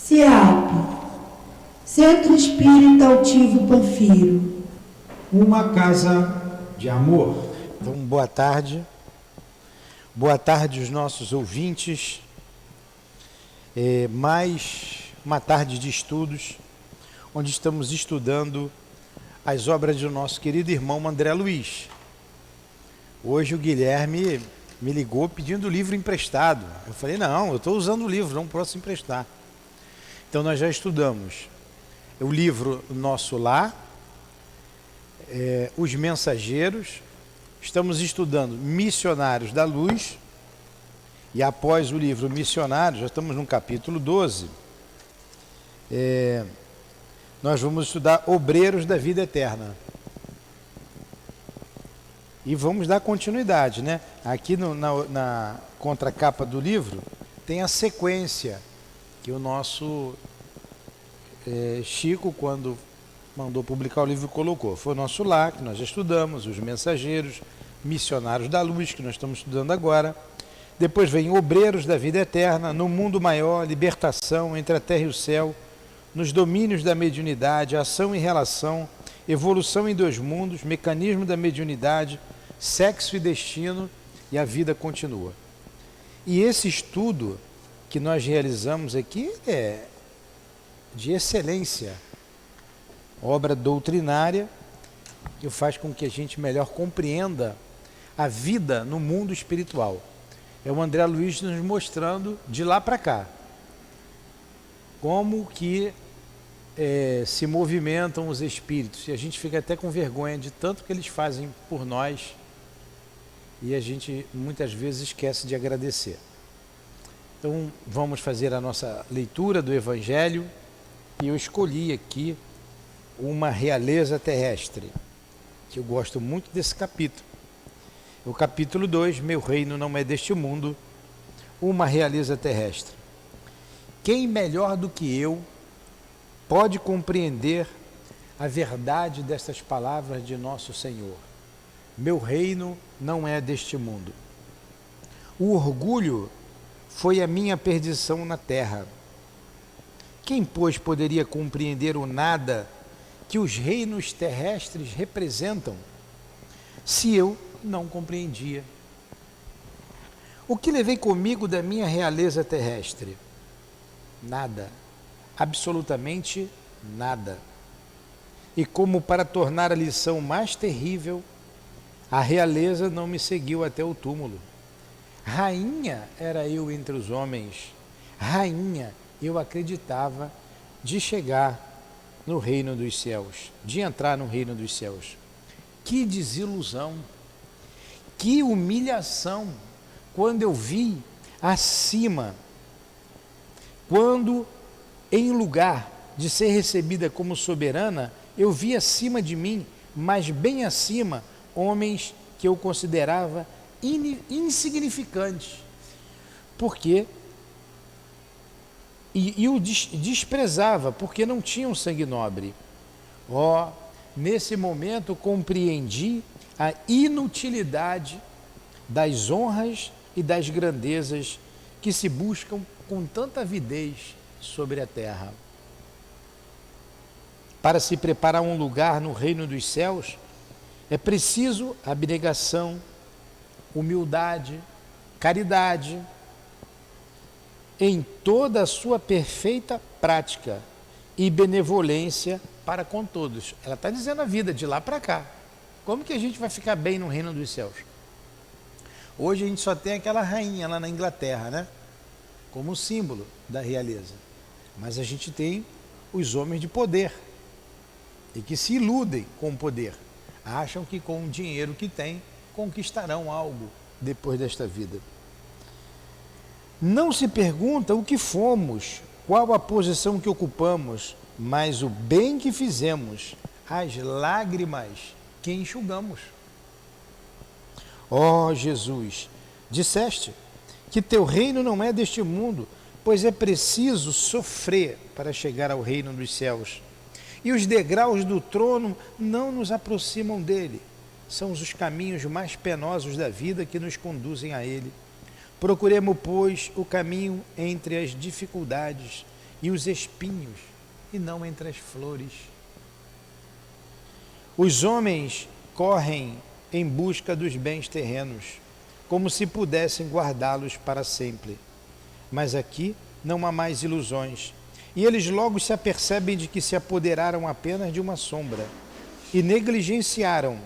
CIAP, Centro Espírita Altivo Panfiro. Uma casa de amor. Então, boa tarde. Boa tarde aos nossos ouvintes. Mais uma tarde de estudos, onde estamos estudando as obras do nosso querido irmão André Luiz. Hoje o Guilherme me ligou pedindo o livro emprestado. Eu falei, não, eu estou usando o livro, não posso emprestar. Então nós já estudamos o livro Nosso Lar, Os Mensageiros, estamos estudando Missionários da Luz, e após o livro Missionários, já estamos no capítulo 12, nós vamos estudar Obreiros da Vida Eterna. E vamos dar continuidade, né? Aqui na contracapa do livro tem a sequência que o nosso Chico, quando mandou publicar o livro, colocou. Foi o Nosso Lar, que nós já estudamos, Os Mensageiros, Missionários da Luz, que nós estamos estudando agora. Depois vem Obreiros da Vida Eterna, No Mundo Maior, Libertação, Entre a Terra e o Céu, Nos Domínios da Mediunidade, Ação e Relação, Evolução em Dois Mundos, Mecanismo da Mediunidade, Sexo e Destino, e a Vida Continua. E esse estudo que nós realizamos aqui é de excelência, obra doutrinária, que faz com que a gente melhor compreenda a vida no mundo espiritual. É o André Luiz nos mostrando de lá para cá como que se movimentam os espíritos, e a gente fica até com vergonha de tanto que eles fazem por nós, e a gente muitas vezes esquece de agradecer. Então vamos fazer a nossa leitura do Evangelho, e eu escolhi aqui Uma Realeza Terrestre, que eu gosto muito desse capítulo. O capítulo 2, Meu Reino Não É Deste Mundo, Uma Realeza Terrestre. Quem melhor do que eu pode compreender a verdade destas palavras de nosso Senhor? Meu reino não é deste mundo. O orgulho foi a minha perdição na terra. Quem, pois, poderia compreender o nada que os reinos terrestres representam, se eu não compreendia? O que levei comigo da minha realeza terrestre? Nada, absolutamente nada. E como para tornar a lição mais terrível, a realeza não me seguiu até o túmulo. Rainha era eu entre os homens, rainha eu acreditava de chegar no reino dos céus, de entrar no reino dos céus. Que desilusão, que humilhação, quando eu vi acima, quando em lugar de ser recebida como soberana, eu vi acima de mim, mas bem acima, homens que eu considerava insignificantes, porque e o desprezava, porque não tinham sangue nobre. Nesse momento compreendi a inutilidade das honras e das grandezas que se buscam com tanta avidez sobre a terra. Para se preparar um lugar no reino dos céus, é preciso abnegação, humildade, caridade, em toda a sua perfeita prática, e benevolência para com todos. Ela está dizendo a vida de lá para cá. Como que a gente vai ficar bem no reino dos céus? Hoje a gente só tem aquela rainha lá na Inglaterra, né? Como símbolo da realeza. Mas a gente tem os homens de poder, e que se iludem com o poder. Acham que com o dinheiro que têm, conquistarão algo depois desta vida. Não se pergunta o que fomos, qual a posição que ocupamos, mas o bem que fizemos, as lágrimas que enxugamos. Ó Jesus, disseste que teu reino não é deste mundo, pois é preciso sofrer para chegar ao reino dos céus. E os degraus do trono não nos aproximam dele. São os caminhos mais penosos da vida que nos conduzem a ele. Procuremos, pois, o caminho entre as dificuldades e os espinhos, e não entre as flores. Os homens correm em busca dos bens terrenos, como se pudessem guardá-los para sempre. Mas aqui não há mais ilusões, e eles logo se apercebem de que se apoderaram apenas de uma sombra e negligenciaram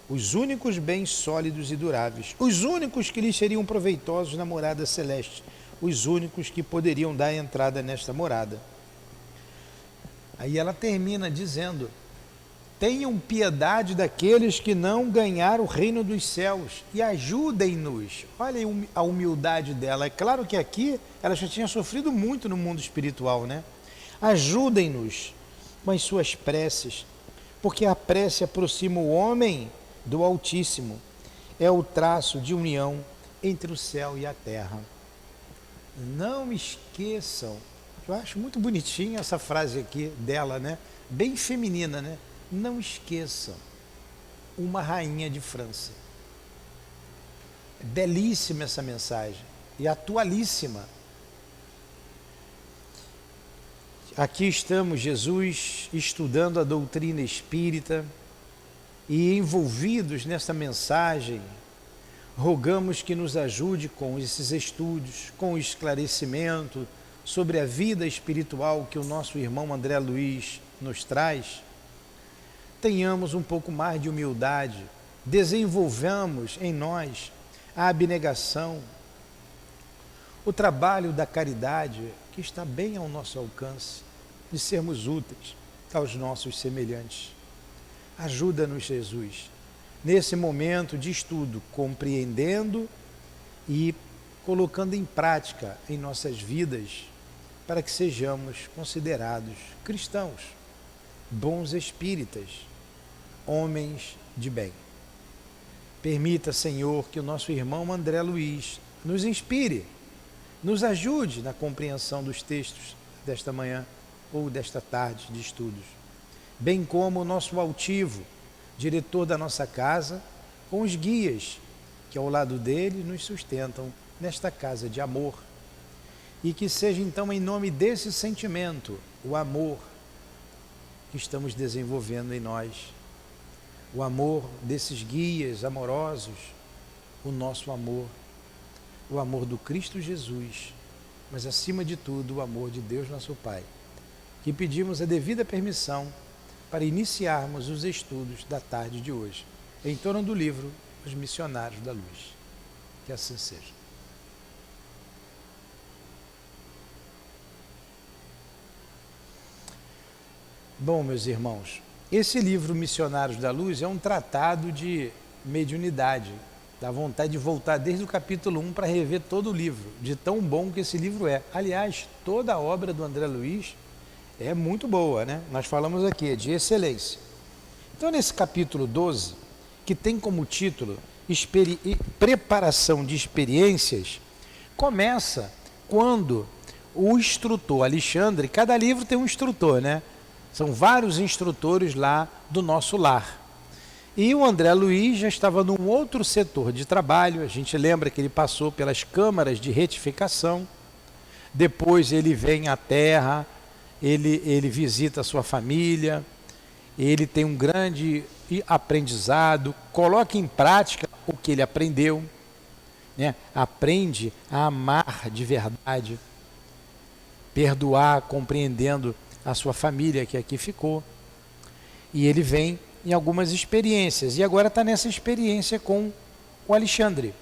os únicos bens sólidos e duráveis, os únicos que lhes seriam proveitosos na morada celeste, os únicos que poderiam dar entrada nesta morada. Aí ela termina dizendo: tenham piedade daqueles que não ganharam o reino dos céus e ajudem-nos. Olha a humildade dela. É claro que aqui ela já tinha sofrido muito no mundo espiritual, né? Ajudem-nos com as suas preces, porque a prece aproxima o homem do Altíssimo. É o traço de união entre o céu e a terra. Não esqueçam. Eu acho muito bonitinha essa frase aqui dela, né? Bem feminina, né? Não esqueçam, uma rainha de França. É belíssima essa mensagem e atualíssima. Aqui estamos, Jesus, estudando a doutrina espírita e envolvidos nessa mensagem, rogamos que nos ajude com esses estudos, com o esclarecimento sobre a vida espiritual que o nosso irmão André Luiz nos traz. Tenhamos um pouco mais de humildade, desenvolvamos em nós a abnegação, o trabalho da caridade, que está bem ao nosso alcance, de sermos úteis aos nossos semelhantes. Ajuda-nos, Jesus, nesse momento de estudo, compreendendo e colocando em prática em nossas vidas, para que sejamos considerados cristãos, bons espíritas, homens de bem. Permita, Senhor, que o nosso irmão André Luiz nos inspire, nos ajude na compreensão dos textos desta manhã ou desta tarde de estudos, bem como o nosso altivo, diretor da nossa casa, com os guias que ao lado dele nos sustentam nesta casa de amor. E que seja então em nome desse sentimento, o amor que estamos desenvolvendo em nós, o amor desses guias amorosos, o nosso amor, o amor do Cristo Jesus, mas acima de tudo o amor de Deus nosso Pai, que pedimos a devida permissão para iniciarmos os estudos da tarde de hoje, em torno do livro Os Missionários da Luz. Que assim seja. Bom, meus irmãos, esse livro Missionários da Luz é um tratado de mediunidade. Dá vontade de voltar desde o capítulo 1 para rever todo o livro, de tão bom que esse livro é. Aliás, toda a obra do André Luiz é muito boa, né? Nós falamos aqui, é de excelência. Então, nesse capítulo 12, que tem como título Preparação de Experiências, começa quando o instrutor Alexandre, cada livro tem um instrutor, né? São vários instrutores lá do nosso lar. E o André Luiz já estava num outro setor de trabalho. A gente lembra que ele passou pelas câmaras de retificação. Depois ele vem à Terra, ele visita a sua família, ele tem um grande aprendizado, coloca em prática o que ele aprendeu, né? Aprende a amar de verdade, perdoar, compreendendo a sua família que aqui ficou. E ele vem em algumas experiências, e agora está nessa experiência com o Alexandre.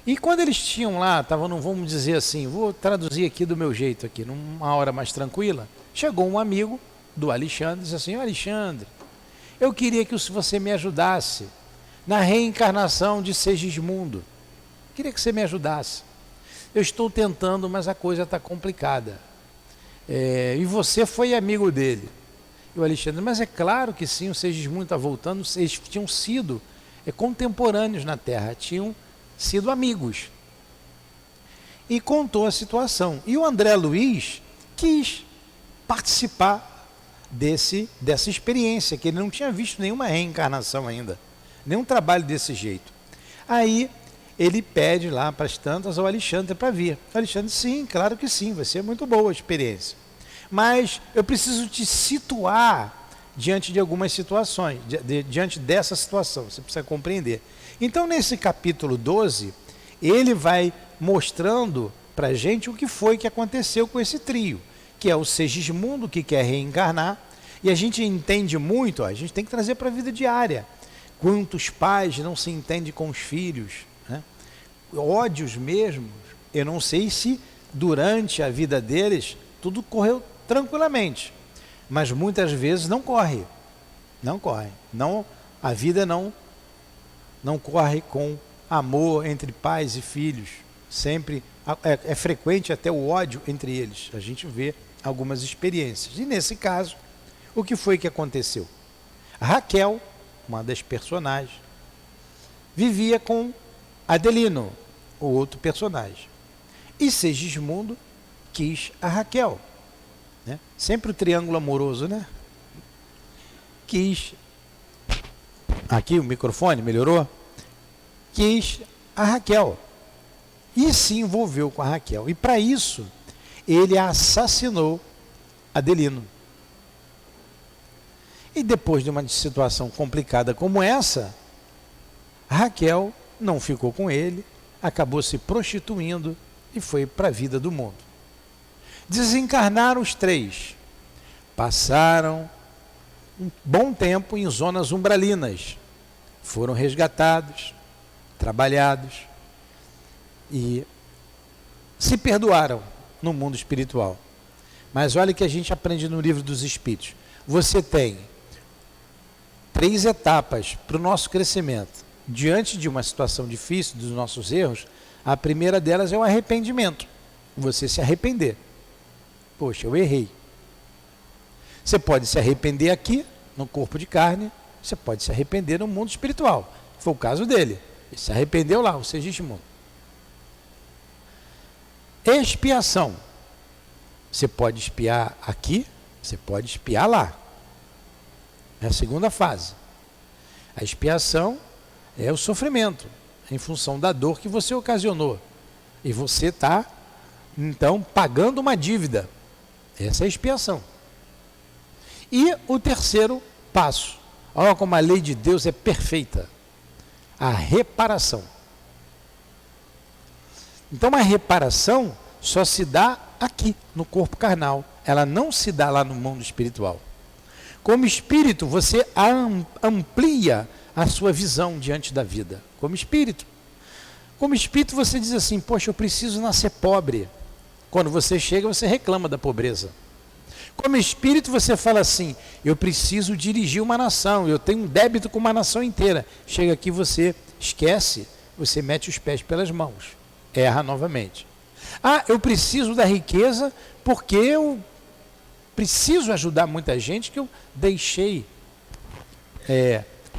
E quando eles tinham lá, estavam, vamos dizer assim, vou traduzir aqui do meu jeito, aqui, numa hora mais tranquila, chegou um amigo do Alexandre e disse assim: Alexandre, eu queria que você me ajudasse na reencarnação de Segismundo. Queria que você me ajudasse. Eu estou tentando, mas a coisa está complicada. E você foi amigo dele. E o Alexandre: mas é claro que sim, o Segismundo está voltando. Eles tinham sido contemporâneos na Terra, tinham sido amigos. E contou a situação. E o André Luiz quis participar dessa experiência, que ele não tinha visto nenhuma reencarnação ainda, nenhum trabalho desse jeito. Aí ele pede lá para as tantas ao Alexandre para vir. O Alexandre: sim, claro que sim, vai ser muito boa a experiência. Mas eu preciso te situar diante de algumas situações, diante dessa situação, você precisa compreender. Então, nesse capítulo 12, ele vai mostrando para a gente o que foi que aconteceu com esse trio, que é o Segismundo, que quer reencarnar, e a gente entende muito, a gente tem que trazer para a vida diária. Quantos pais não se entendem com os filhos, né? Ódios mesmo, eu não sei se durante a vida deles tudo correu tranquilamente, mas muitas vezes não corre, a vida não corre com amor entre pais e filhos, sempre é frequente até o ódio entre eles, a gente vê algumas experiências, e nesse caso, o que foi que aconteceu? A Raquel, uma das personagens, vivia com Adelino, o outro personagem, e Segismundo quis a Raquel, né? Sempre o triângulo amoroso, né? Quis, aqui o microfone melhorou, quis a Raquel, e se envolveu com a Raquel, e para isso, ele assassinou Adelino. E depois de uma situação complicada como essa, Raquel não ficou com ele, acabou se prostituindo e foi para a vida do mundo. Desencarnaram os três, passaram um bom tempo em zonas umbralinas, foram resgatados, trabalhados e se perdoaram no mundo espiritual. Mas olha o que a gente aprende no Livro dos Espíritos. Você tem 3 etapas para o nosso crescimento. Diante de uma situação difícil, dos nossos erros, a primeira delas é o arrependimento. Você se arrepender. Poxa, eu errei. Você pode se arrepender aqui, no corpo de carne, você pode se arrepender no mundo espiritual. Foi o caso dele. Ele se arrependeu lá, o Segismundo. Expiação. Você pode expiar aqui, você pode expiar lá. É a segunda fase. A expiação é o sofrimento, em função da dor que você ocasionou. E você está, então, pagando uma dívida. Essa é a expiação. E o terceiro passo. Olha como a lei de Deus é perfeita. A reparação. Então, a reparação só se dá aqui, no corpo carnal. Ela não se dá lá no mundo espiritual. Como espírito, você amplia a sua visão diante da vida. Como espírito. Como espírito, você diz assim, poxa, eu preciso nascer pobre. Quando você chega, você reclama da pobreza. Como espírito, você fala assim, eu preciso dirigir uma nação, eu tenho um débito com uma nação inteira. Chega aqui, você esquece, você mete os pés pelas mãos. Erra novamente. Ah, eu preciso da riqueza porque eu preciso ajudar muita gente que eu deixei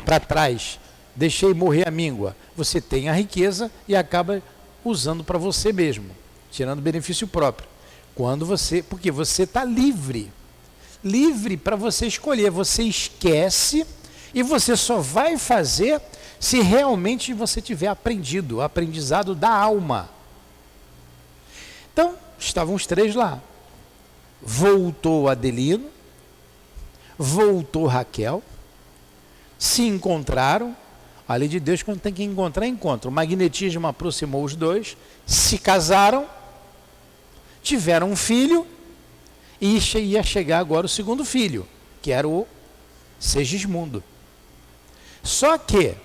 para trás, deixei morrer a míngua. Você tem a riqueza e acaba usando para você mesmo, tirando benefício próprio. Porque você está livre para você escolher. Você esquece e você só vai fazer se realmente você tiver aprendido, o aprendizado da alma. Então, estavam os 3 lá. Voltou Adelino, voltou Raquel, se encontraram. A lei de Deus, quando tem que encontrar, encontra. O magnetismo aproximou os 2, se casaram, tiveram um filho, e ia chegar agora o segundo filho, que era o Segismundo. Só que,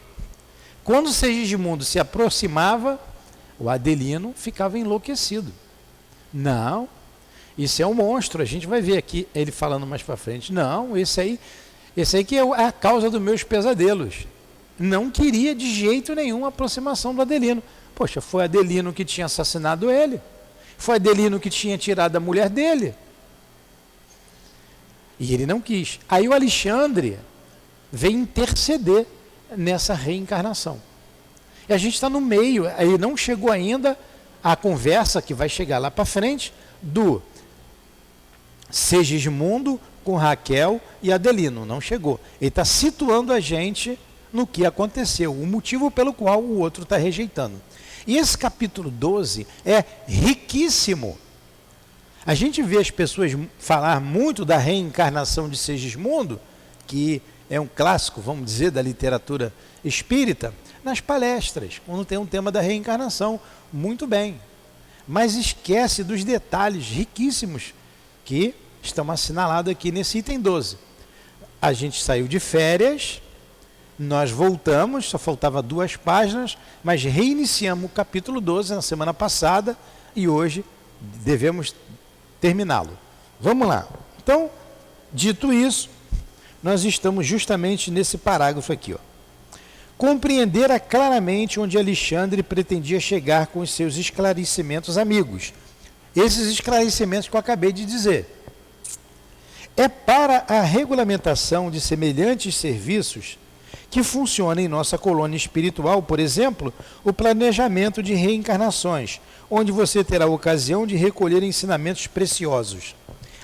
quando o Segismundo se aproximava, o Adelino ficava enlouquecido. Não, isso é um monstro, a gente vai ver aqui ele falando mais para frente. Não, esse aí que é a causa dos meus pesadelos. Não queria de jeito nenhum a aproximação do Adelino. Poxa, foi Adelino que tinha assassinado ele. Foi Adelino que tinha tirado a mulher dele. E ele não quis. Aí o Alexandre veio interceder nessa reencarnação. E a gente está no meio, aí não chegou ainda a conversa que vai chegar lá para frente do Segismundo com Raquel e Adelino. Não chegou. Ele está situando a gente no que aconteceu, o motivo pelo qual o outro está rejeitando. E esse capítulo 12 é riquíssimo. A gente vê as pessoas falar muito da reencarnação de Segismundo, que é um clássico, vamos dizer, da literatura espírita, nas palestras, quando tem um tema da reencarnação, muito bem. Mas esquece dos detalhes riquíssimos que estão assinalados aqui nesse item 12. A gente saiu de férias, nós voltamos, só faltava 2 páginas, mas reiniciamos o capítulo 12 na semana passada e hoje devemos terminá-lo. Vamos lá. Então, dito isso, nós estamos justamente nesse parágrafo aqui, ó. Compreendera claramente onde Alexandre pretendia chegar com os seus esclarecimentos amigos. Esses esclarecimentos que eu acabei de dizer. É para a regulamentação de semelhantes serviços que funciona em nossa colônia espiritual, por exemplo, o planejamento de reencarnações, onde você terá a ocasião de recolher ensinamentos preciosos.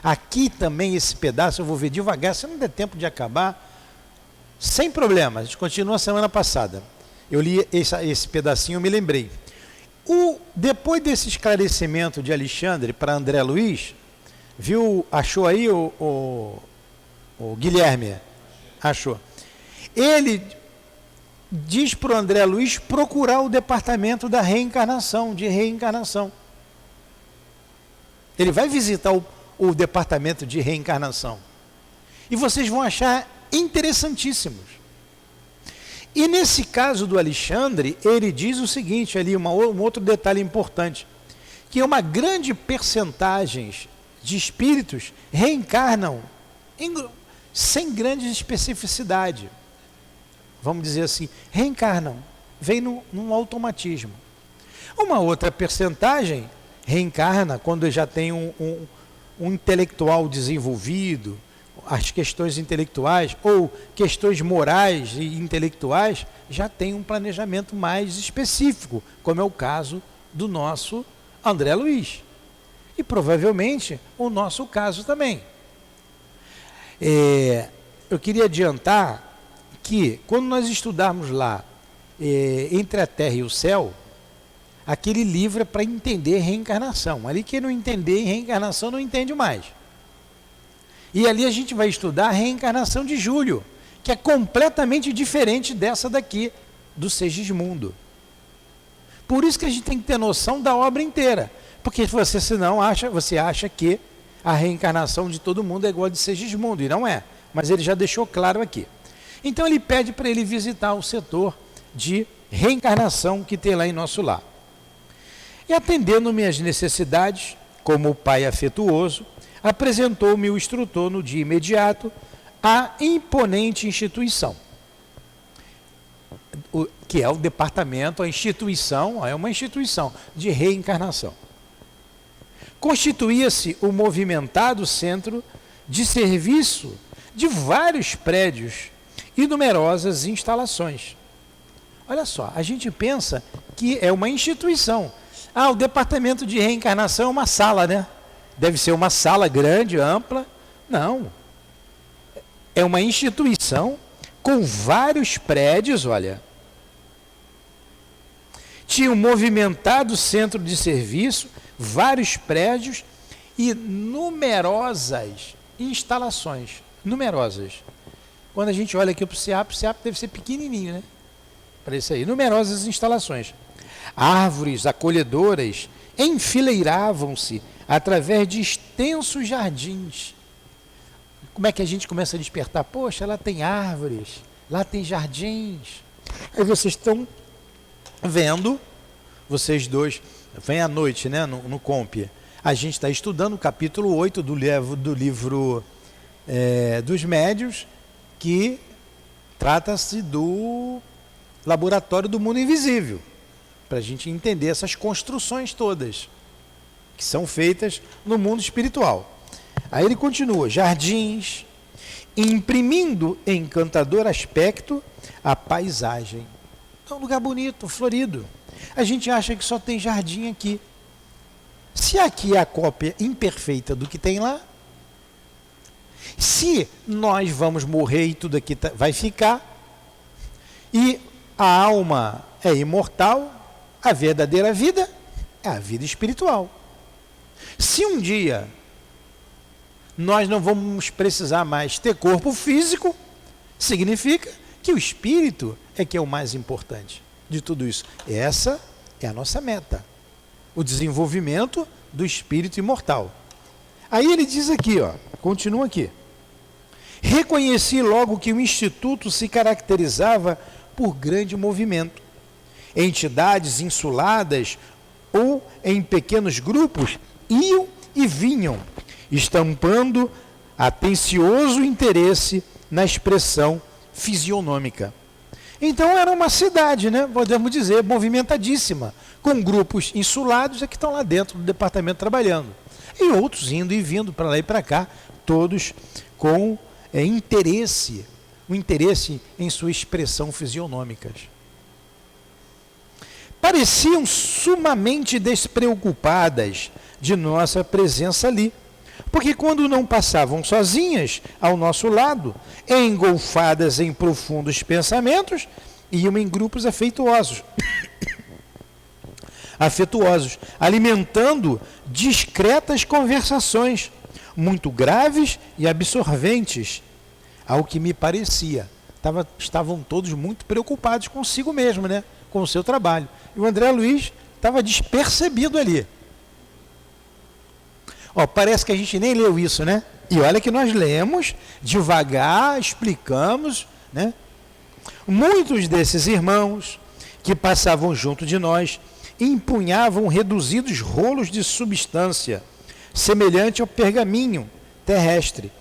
Aqui também esse pedaço eu vou ver devagar, se não der tempo de acabar, sem problema, a gente continua a semana passada. Eu li esse pedacinho, eu me lembrei. Depois desse esclarecimento de Alexandre para André Luiz, viu, achou aí o Guilherme? Achou. Ele diz para o André Luiz procurar o departamento da reencarnação, de reencarnação. Ele vai visitar o departamento de reencarnação. E vocês vão achar interessantíssimos. E nesse caso do Alexandre, ele diz o seguinte, ali um outro detalhe importante, que uma grande percentagem de espíritos reencarnam sem grande especificidade. Vamos dizer assim, reencarnam, vem num automatismo. Uma outra percentagem reencarna quando já tem um intelectual desenvolvido, as questões intelectuais ou questões morais e intelectuais já tem um planejamento mais específico, como é o caso do nosso André Luiz. E provavelmente o nosso caso também. Eu queria adiantar que quando nós estudarmos lá Entre a Terra e o Céu, aquele livro é para entender reencarnação. Ali quem não entender reencarnação não entende mais. E ali a gente vai estudar a reencarnação de Júlio, que é completamente diferente dessa daqui, do Segismundo. Por isso que a gente tem que ter noção da obra inteira. Porque você acha que a reencarnação de todo mundo é igual a de Segismundo, e não é. Mas ele já deixou claro aqui. Então ele pede para ele visitar o setor de reencarnação que tem lá em nosso lar. E atendendo minhas necessidades, como pai afetuoso, apresentou-me o instrutor no dia imediato à imponente instituição, que é o departamento, a instituição, é uma instituição de reencarnação. Constituía-se o movimentado centro de serviço de vários prédios e numerosas instalações. Olha só, a gente pensa que é uma instituição. O departamento de reencarnação é uma sala, né? Deve ser uma sala grande, ampla. Não. É uma instituição com vários prédios, olha. Tinha um movimentado centro de serviço, vários prédios e numerosas instalações. Numerosas. Quando a gente olha aqui para o SEAP deve ser pequenininho, né? Para isso aí. Numerosas instalações. Árvores acolhedoras enfileiravam-se através de extensos jardins. Como é que a gente começa a despertar? Poxa, lá tem árvores, lá tem jardins. Aí vocês estão vendo, vocês dois, vem à noite, né, no Comp. A gente está estudando o capítulo 8 do livro dos Médiuns, que trata-se do laboratório do mundo invisível, para a gente entender essas construções todas que são feitas no mundo espiritual. Aí ele continua, jardins, imprimindo encantador aspecto à paisagem. É um lugar bonito, florido. A gente acha que só tem jardim aqui. Se aqui é a cópia imperfeita do que tem lá, se nós vamos morrer e tudo aqui vai ficar, e a alma é imortal, a verdadeira vida é a vida espiritual. Se um dia nós não vamos precisar mais ter corpo físico, significa que o espírito é que é o mais importante de tudo isso. Essa é a nossa meta, o desenvolvimento do espírito imortal. Aí ele diz aqui, ó, continua aqui. Reconheci logo que o Instituto se caracterizava por grande movimento. Entidades insuladas ou em pequenos grupos iam e vinham, estampando atencioso interesse na expressão fisionômica. Então era uma cidade, né, podemos dizer, movimentadíssima, com grupos insulados que estão lá dentro do departamento trabalhando. E outros indo e vindo para lá e para cá, todos com interesse, o interesse em sua expressão fisionômica. Pareciam sumamente despreocupadas de nossa presença ali, porque quando não passavam sozinhas ao nosso lado, engolfadas em profundos pensamentos, iam em grupos afetuosos, alimentando discretas conversações, muito graves e absorventes, ao que me parecia. Estavam todos muito preocupados consigo mesmo, né? Com o seu trabalho. E o André Luiz estava despercebido ali. Ó, parece que a gente nem leu isso, né? E olha que nós lemos, devagar, explicamos, né? Muitos desses irmãos que passavam junto de nós empunhavam reduzidos rolos de substância, semelhante ao pergaminho terrestre,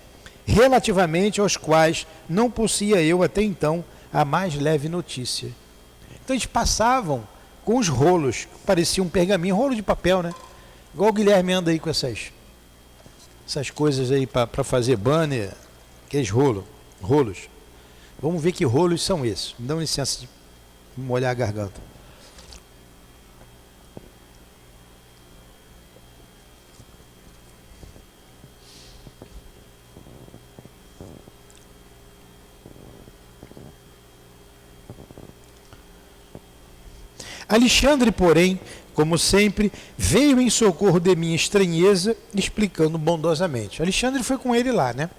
relativamente aos quais não possuía eu até então a mais leve notícia. Então eles passavam com os rolos, parecia um pergaminho, rolo de papel, né? Igual o Guilherme anda aí com essas coisas aí para fazer banner, aqueles rolos. Vamos ver que rolos são esses. Me dão licença de molhar a garganta. Alexandre, porém, como sempre, veio em socorro de minha estranheza, explicando bondosamente. Alexandre foi com ele lá, né?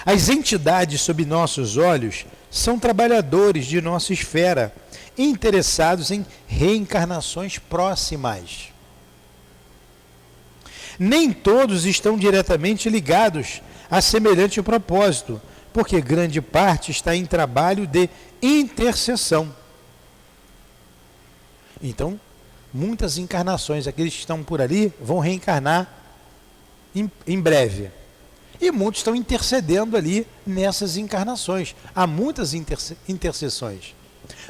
As entidades sob nossos olhos são trabalhadores de nossa esfera, interessados em reencarnações próximas. Nem todos estão diretamente ligados a semelhante propósito, porque grande parte está em trabalho de intercessão. Então, muitas encarnações, aqueles que estão por ali, vão reencarnar em breve. E muitos estão intercedendo ali nessas encarnações. Há muitas intercessões.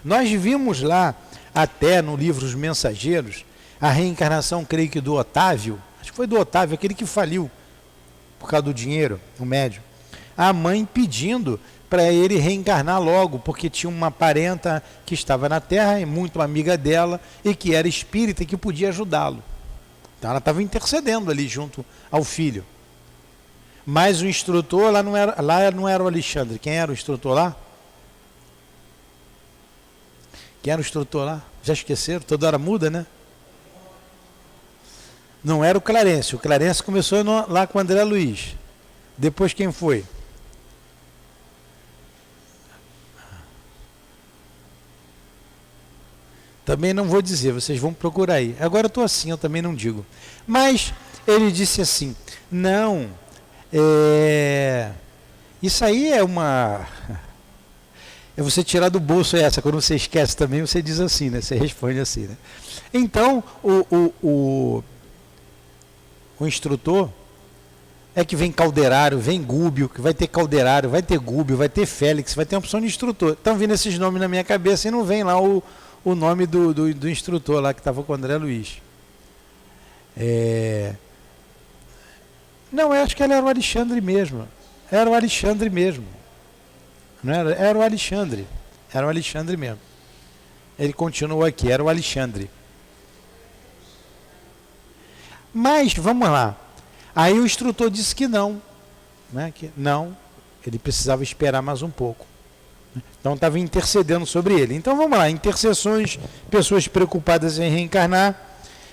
Nós vimos lá, até no livro Os Mensageiros, a reencarnação, creio que do Otávio, acho que foi do Otávio, aquele que faliu por causa do dinheiro, o médium. A mãe pedindo para ele reencarnar logo, porque tinha uma parenta que estava na Terra, e muito amiga dela, e que era espírita e que podia ajudá-lo. Então ela estava intercedendo ali junto ao filho. Mas o instrutor lá não era o Alexandre. Quem era o instrutor lá? Quem era o instrutor lá? Já esqueceram? Toda hora muda, né? Não era o Clarence. O Clarence começou lá com o André Luiz. Depois quem foi? Também não vou dizer, vocês vão procurar aí. Agora eu estou assim, eu também não digo. Mas ele disse assim, não, isso aí é uma... É você tirar do bolso essa, quando você esquece também, você diz assim, né? Você responde assim, né? Então, o instrutor é que vem Calderário, vem Gúbio, que vai ter Calderário, vai ter Gúbio, vai ter Félix, vai ter uma opção de instrutor. Estão vindo esses nomes na minha cabeça e não vem lá o nome do instrutor lá que estava com o André Luiz. Não, eu acho que ele era o Alexandre mesmo. Era o Alexandre mesmo. Não era? Era o Alexandre. Era o Alexandre mesmo. Ele continuou aqui, era o Alexandre. Mas, vamos lá. Aí o instrutor disse que não. Né? Que não, ele precisava esperar mais um pouco. Então estava intercedendo sobre ele. Então vamos lá, intercessões, pessoas preocupadas em reencarnar,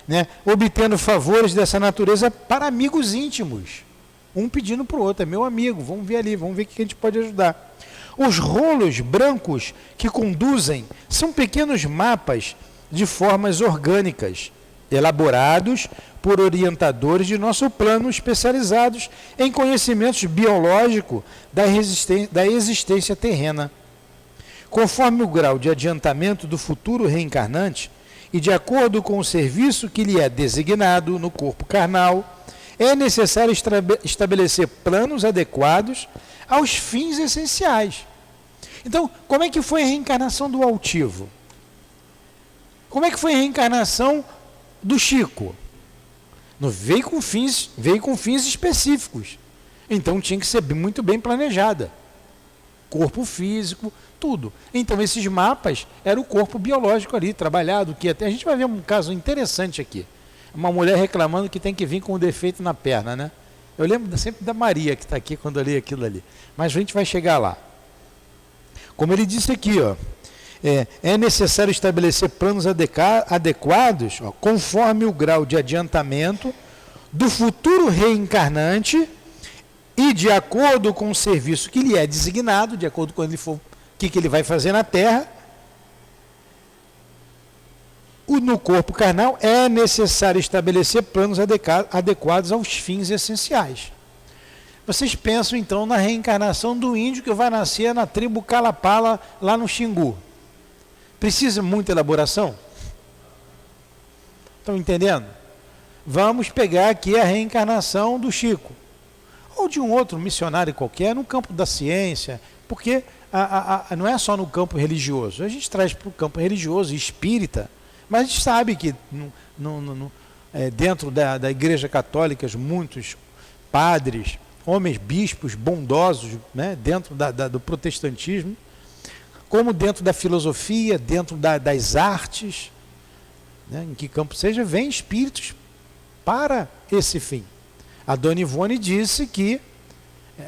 né, obtendo favores dessa natureza para amigos íntimos. Um pedindo para o outro, é meu amigo, vamos ver ali, vamos ver o que a gente pode ajudar. Os rolos brancos que conduzem são pequenos mapas de formas orgânicas, elaborados por orientadores de nosso plano especializados em conhecimentos biológicos da existência terrena. Conforme o grau de adiantamento do futuro reencarnante e de acordo com o serviço que lhe é designado no corpo carnal, é necessário estabelecer planos adequados aos fins essenciais. Então, como é que foi a reencarnação do altivo? Como é que foi a reencarnação do Chico? Veio com fins específicos. Então tinha que ser muito bem planejada. Corpo físico, tudo. Então esses mapas eram o corpo biológico ali, trabalhado, que até a gente vai ver um caso interessante aqui. Uma mulher reclamando que tem que vir com um defeito na perna, né? Eu lembro sempre da Maria que está aqui quando eu li aquilo ali. Mas a gente vai chegar lá. Como ele disse aqui, ó, é necessário estabelecer planos adequados, ó, conforme o grau de adiantamento do futuro reencarnante e de acordo com o serviço que lhe é designado, de acordo com o que ele vai fazer na Terra. No corpo carnal é necessário estabelecer planos adequados aos fins essenciais. Vocês pensam então na reencarnação do índio que vai nascer na tribo Calapala, lá no Xingu. Precisa muita elaboração? Estão entendendo? Vamos pegar aqui a reencarnação do Chico, ou de um outro missionário qualquer, no campo da ciência, porque não é só no campo religioso, a gente traz para o campo religioso e espírita, mas a gente sabe que dentro da Igreja Católica, muitos padres, homens, bispos bondosos, né, dentro do protestantismo, como dentro da filosofia, dentro das artes, né, em que campo seja, vem espíritos para esse fim. A Dona Ivone disse que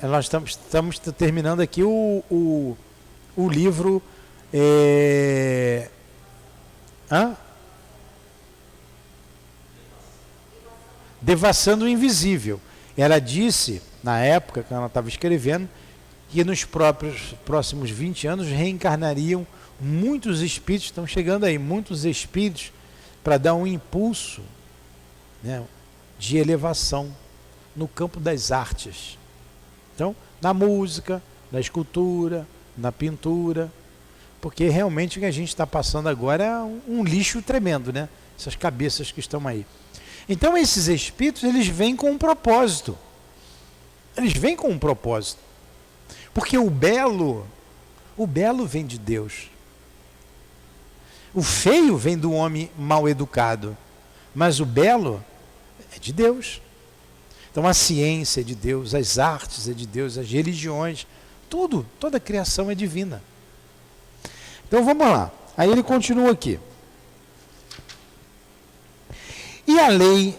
nós estamos terminando aqui o livro Devassando o Invisível. Ela disse, na época que ela estava escrevendo, que nos próximos 20 anos reencarnariam muitos espíritos, estão chegando aí, muitos espíritos, para dar um impulso, né, de elevação no campo das artes. Então, na música, na escultura, na pintura, porque realmente o que a gente está passando agora é um lixo tremendo, né? Essas cabeças que estão aí. Então, esses espíritos, eles vêm com um propósito. Eles vêm com um propósito. Porque o belo vem de Deus. O feio vem do homem mal educado. Mas o belo é de Deus. Então a ciência é de Deus, as artes é de Deus, as religiões, tudo, toda a criação é divina. Então vamos lá. Aí ele continua aqui. E a lei,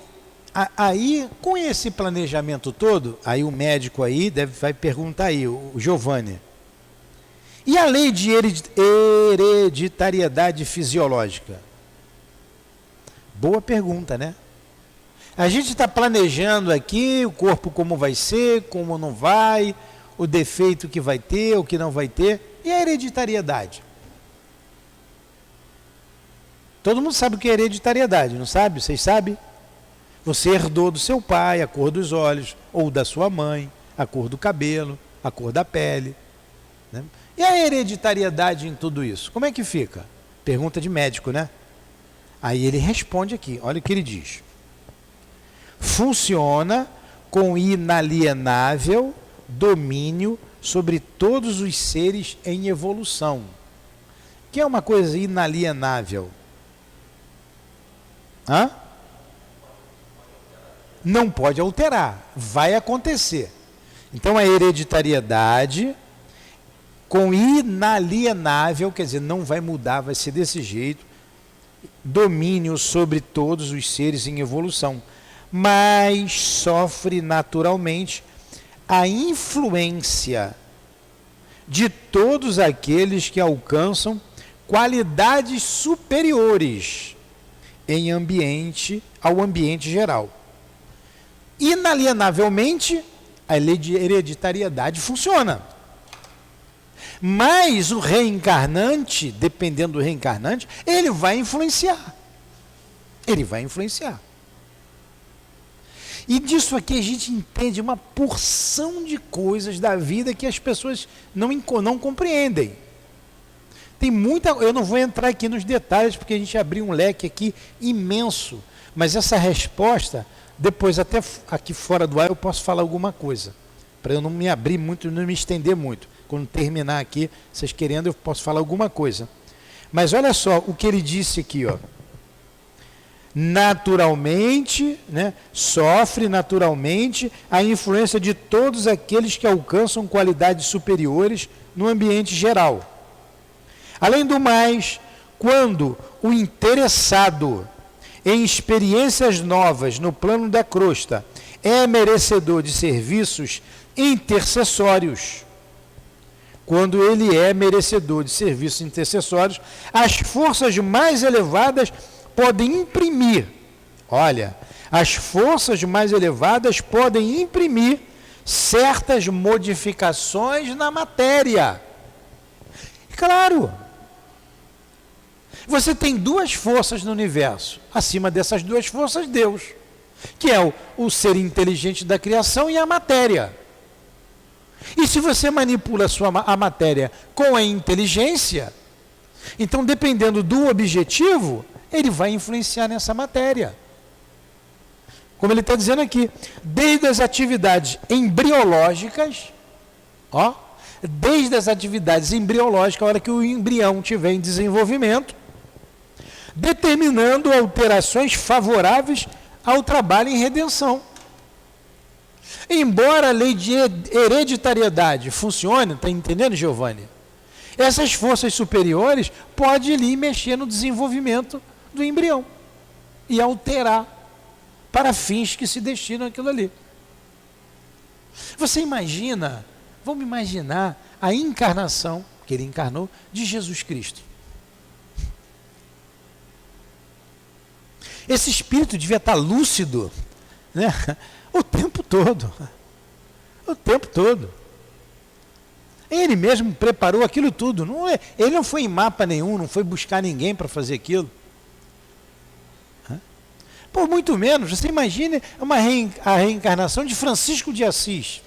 aí com esse planejamento todo, aí o médico aí vai perguntar aí, o Giovanni, e a lei de hereditariedade fisiológica? Boa pergunta, né? A gente está planejando aqui o corpo como vai ser, como não vai, o defeito que vai ter, o que não vai ter, e a hereditariedade? Todo mundo sabe o que é hereditariedade, não sabe? Vocês sabem? Você herdou do seu pai a cor dos olhos, ou da sua mãe, a cor do cabelo, a cor da pele, né? E a hereditariedade em tudo isso? Como é que fica? Pergunta de médico, né? Aí ele responde aqui, olha o que ele diz. Funciona com inalienável domínio sobre todos os seres em evolução. O que é uma coisa inalienável? Não pode alterar, vai acontecer. Então a hereditariedade com inalienável, quer dizer, não vai mudar, vai ser desse jeito, domínio sobre todos os seres em evolução, mas sofre naturalmente a influência de todos aqueles que alcançam qualidades superiores ao ambiente geral. Inalienavelmente, a lei de hereditariedade funciona. Mas o reencarnante, dependendo do reencarnante, ele vai influenciar. Ele vai influenciar. E disso aqui a gente entende uma porção de coisas da vida que as pessoas não compreendem. Tem muita, eu não vou entrar aqui nos detalhes, porque a gente abriu um leque aqui imenso. Mas essa resposta, depois até aqui fora do ar eu posso falar alguma coisa. Para eu não me abrir muito, não me estender muito. Quando terminar aqui, vocês querendo, eu posso falar alguma coisa. Mas olha só o que ele disse aqui, ó. Naturalmente, né, sofre naturalmente a influência de todos aqueles que alcançam qualidades superiores no ambiente geral. Além do mais, quando o interessado em experiências novas no plano da crosta é merecedor de serviços intercessórios, quando ele é merecedor de serviços intercessórios, as forças mais elevadas podem imprimir, as forças mais elevadas podem imprimir certas modificações na matéria. Claro, você tem duas forças no universo, acima dessas duas forças, Deus, que é o ser inteligente da criação e a matéria. E se você manipula a matéria com a inteligência, então dependendo do objetivo, ele vai influenciar nessa matéria. Como ele está dizendo aqui, desde as atividades embriológicas, a hora que o embrião estiver em desenvolvimento, determinando alterações favoráveis ao trabalho em redenção. Embora a lei de hereditariedade funcione, está entendendo, Giovanni? Essas forças superiores podem ali mexer no desenvolvimento do embrião e alterar para fins que se destinam àquilo ali. Você imagina, vamos imaginar a encarnação, que ele encarnou, de Jesus Cristo. Esse espírito devia estar lúcido, né? O tempo todo. O tempo todo. Ele mesmo preparou aquilo tudo. Ele não foi em mapa nenhum, não foi buscar ninguém para fazer aquilo. Por muito menos, você imagine a reencarnação de Francisco de Assis.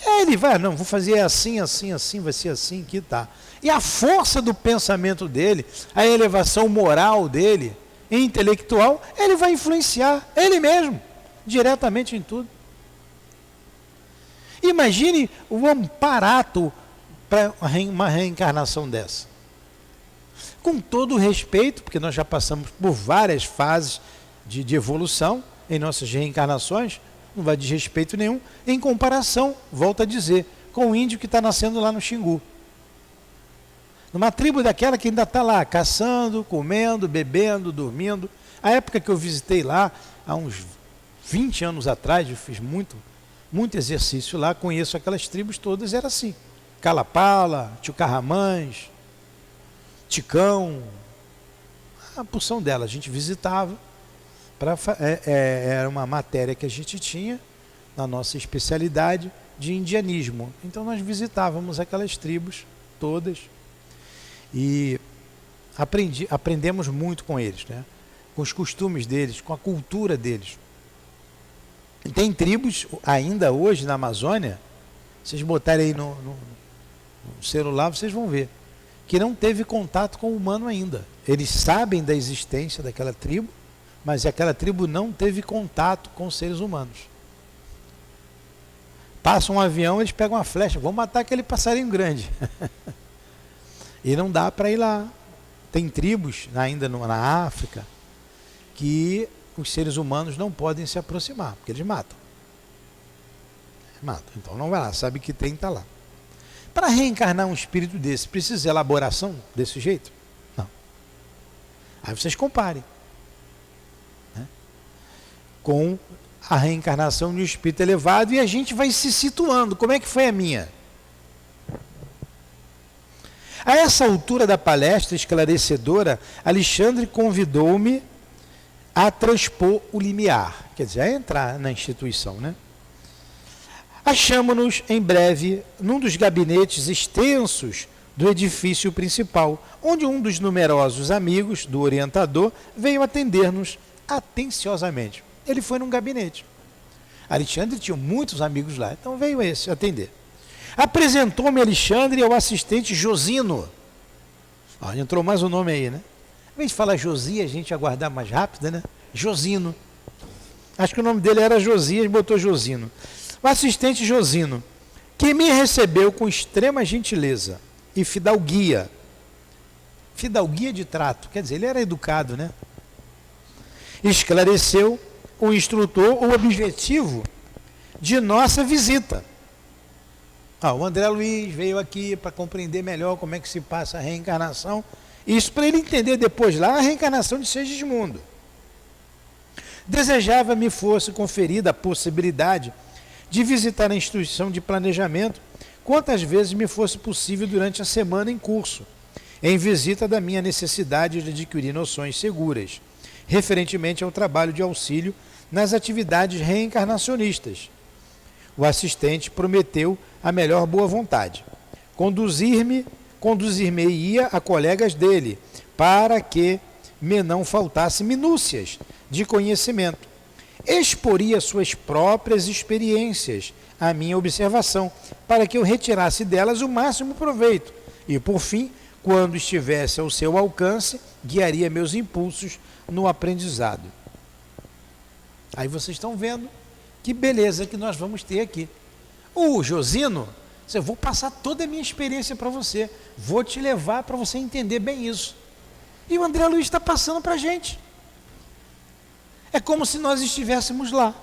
Ele vai, não, vou fazer assim, assim, assim, vai ser assim, que tá. E a força do pensamento dele, a elevação moral dele, intelectual, ele vai influenciar ele mesmo, diretamente em tudo. Imagine o amparato para uma reencarnação dessa. Com todo o respeito, porque nós já passamos por várias fases de evolução em nossas reencarnações, não vai de respeito nenhum, em comparação, volto a dizer, com o índio que está nascendo lá no Xingu. Numa tribo daquela que ainda está lá, caçando, comendo, bebendo, dormindo. A época que eu visitei lá, há uns 20 anos atrás, eu fiz muito exercício lá, conheço aquelas tribos todas, era assim. Calapala, Tio-Carramães, Ticão, a porção dela a gente visitava, era uma matéria que a gente tinha na nossa especialidade de indianismo. Então nós visitávamos aquelas tribos todas e aprendemos muito com eles, né? Com os costumes deles, com a cultura deles. E tem tribos ainda hoje na Amazônia, vocês botarem aí no celular, vocês vão ver, que não teve contato com o humano ainda. Eles sabem da existência daquela tribo, mas aquela tribo não teve contato com os seres humanos. Passa um avião, eles pegam uma flecha, vão matar aquele passarinho grande. E não dá para ir lá. Tem tribos ainda na África que os seres humanos não podem se aproximar, porque eles matam. Então não vai lá, sabe que tem, está lá. Para reencarnar um espírito desse, precisa de elaboração desse jeito? Não. Aí vocês comparem, né, com a reencarnação de um espírito elevado e a gente vai se situando. Como é que foi a minha? A essa altura da palestra esclarecedora, Alexandre convidou-me a transpor o limiar, quer dizer, a entrar na instituição, né? Achamo-nos em breve num dos gabinetes extensos do edifício principal, onde um dos numerosos amigos do orientador veio atender-nos atenciosamente. Ele foi num gabinete. Alexandre tinha muitos amigos lá, então veio esse atender. Apresentou-me Alexandre ao assistente Josino. Entrou mais um nome aí, né? Em vez de falar Josias, a gente ia guardar mais rápido, né? Josino. Acho que o nome dele era Josias, botou Josino. O assistente Josino, que me recebeu com extrema gentileza e fidalguia. Fidalguia de trato, quer dizer, ele era educado, né? Esclareceu o instrutor o objetivo de nossa visita. O André Luiz veio aqui para compreender melhor como é que se passa a reencarnação. Isso para ele entender depois lá a reencarnação de Segismundo. Desejava me fosse conferida a possibilidade de visitar a instituição de planejamento quantas vezes me fosse possível durante a semana em curso, em visita da minha necessidade de adquirir noções seguras, referentemente ao trabalho de auxílio nas atividades reencarnacionistas. O assistente prometeu a melhor boa vontade. Conduzir-me-ia a colegas dele, para que me não faltasse minúcias de conhecimento. Exporia suas próprias experiências à minha observação, para que eu retirasse delas o máximo proveito. E, por fim, quando estivesse ao seu alcance, guiaria meus impulsos no aprendizado. Aí vocês estão vendo que beleza que nós vamos ter aqui. O Josino, eu vou passar toda a minha experiência para você, vou te levar para você entender bem isso. E o André Luiz está passando para a gente. É como se nós estivéssemos lá.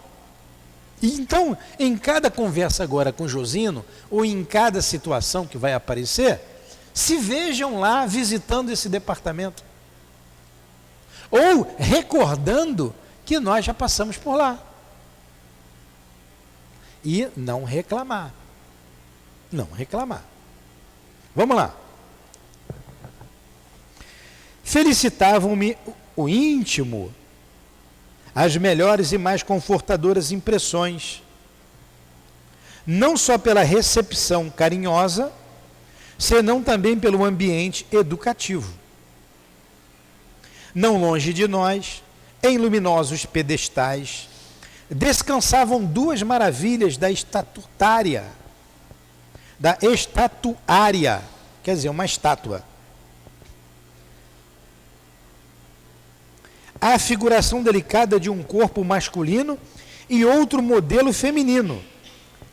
E então, em cada conversa agora com o Josino, ou em cada situação que vai aparecer, se vejam lá visitando esse departamento. Ou recordando que nós já passamos por lá. E não reclamar. Não reclamar. Vamos lá. Felicitavam-me o íntimo, as melhores e mais confortadoras impressões, não só pela recepção carinhosa, senão também pelo ambiente educativo. Não longe de nós, em luminosos pedestais, descansavam duas maravilhas da estatuária, quer dizer, uma estátua. A figuração delicada de um corpo masculino e outro modelo feminino,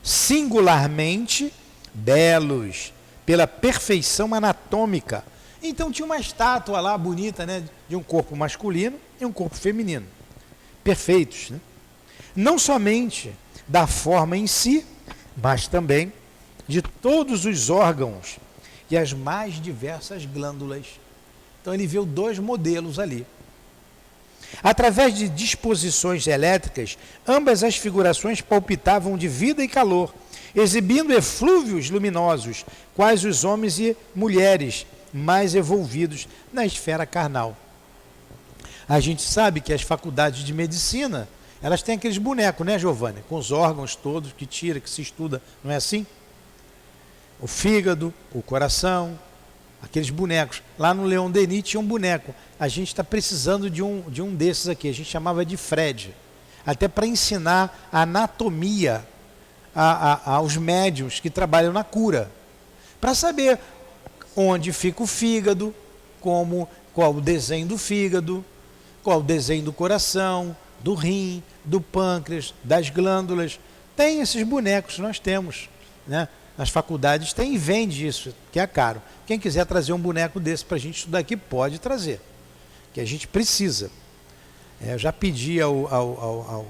singularmente belos pela perfeição anatômica. Então tinha uma estátua lá bonita, né, de um corpo masculino e um corpo feminino, perfeitos, né? Não somente da forma em si, mas também de todos os órgãos e as mais diversas glândulas. Então ele viu dois modelos ali. Através de disposições elétricas, ambas as figurações palpitavam de vida e calor, exibindo eflúvios luminosos, quais os homens e mulheres mais envolvidos na esfera carnal. A gente sabe que as faculdades de medicina, elas têm aqueles bonecos, né, Giovanni? Com os órgãos todos que tira, que se estuda, não é assim? O fígado, o coração, aqueles bonecos. Lá no Leon Denis tinha um boneco. A gente está precisando de um desses aqui. A gente chamava de Fred. Até para ensinar a anatomia aos médiuns que trabalham na cura. Para saber onde fica o fígado, qual o desenho do fígado, qual o desenho do coração, do rim, do pâncreas, das glândulas. Tem esses bonecos, nós temos, né? Nas faculdades tem e vende isso, que é caro. Quem quiser trazer um boneco desse para a gente estudar aqui, pode trazer, que a gente precisa. Eu já pedi ao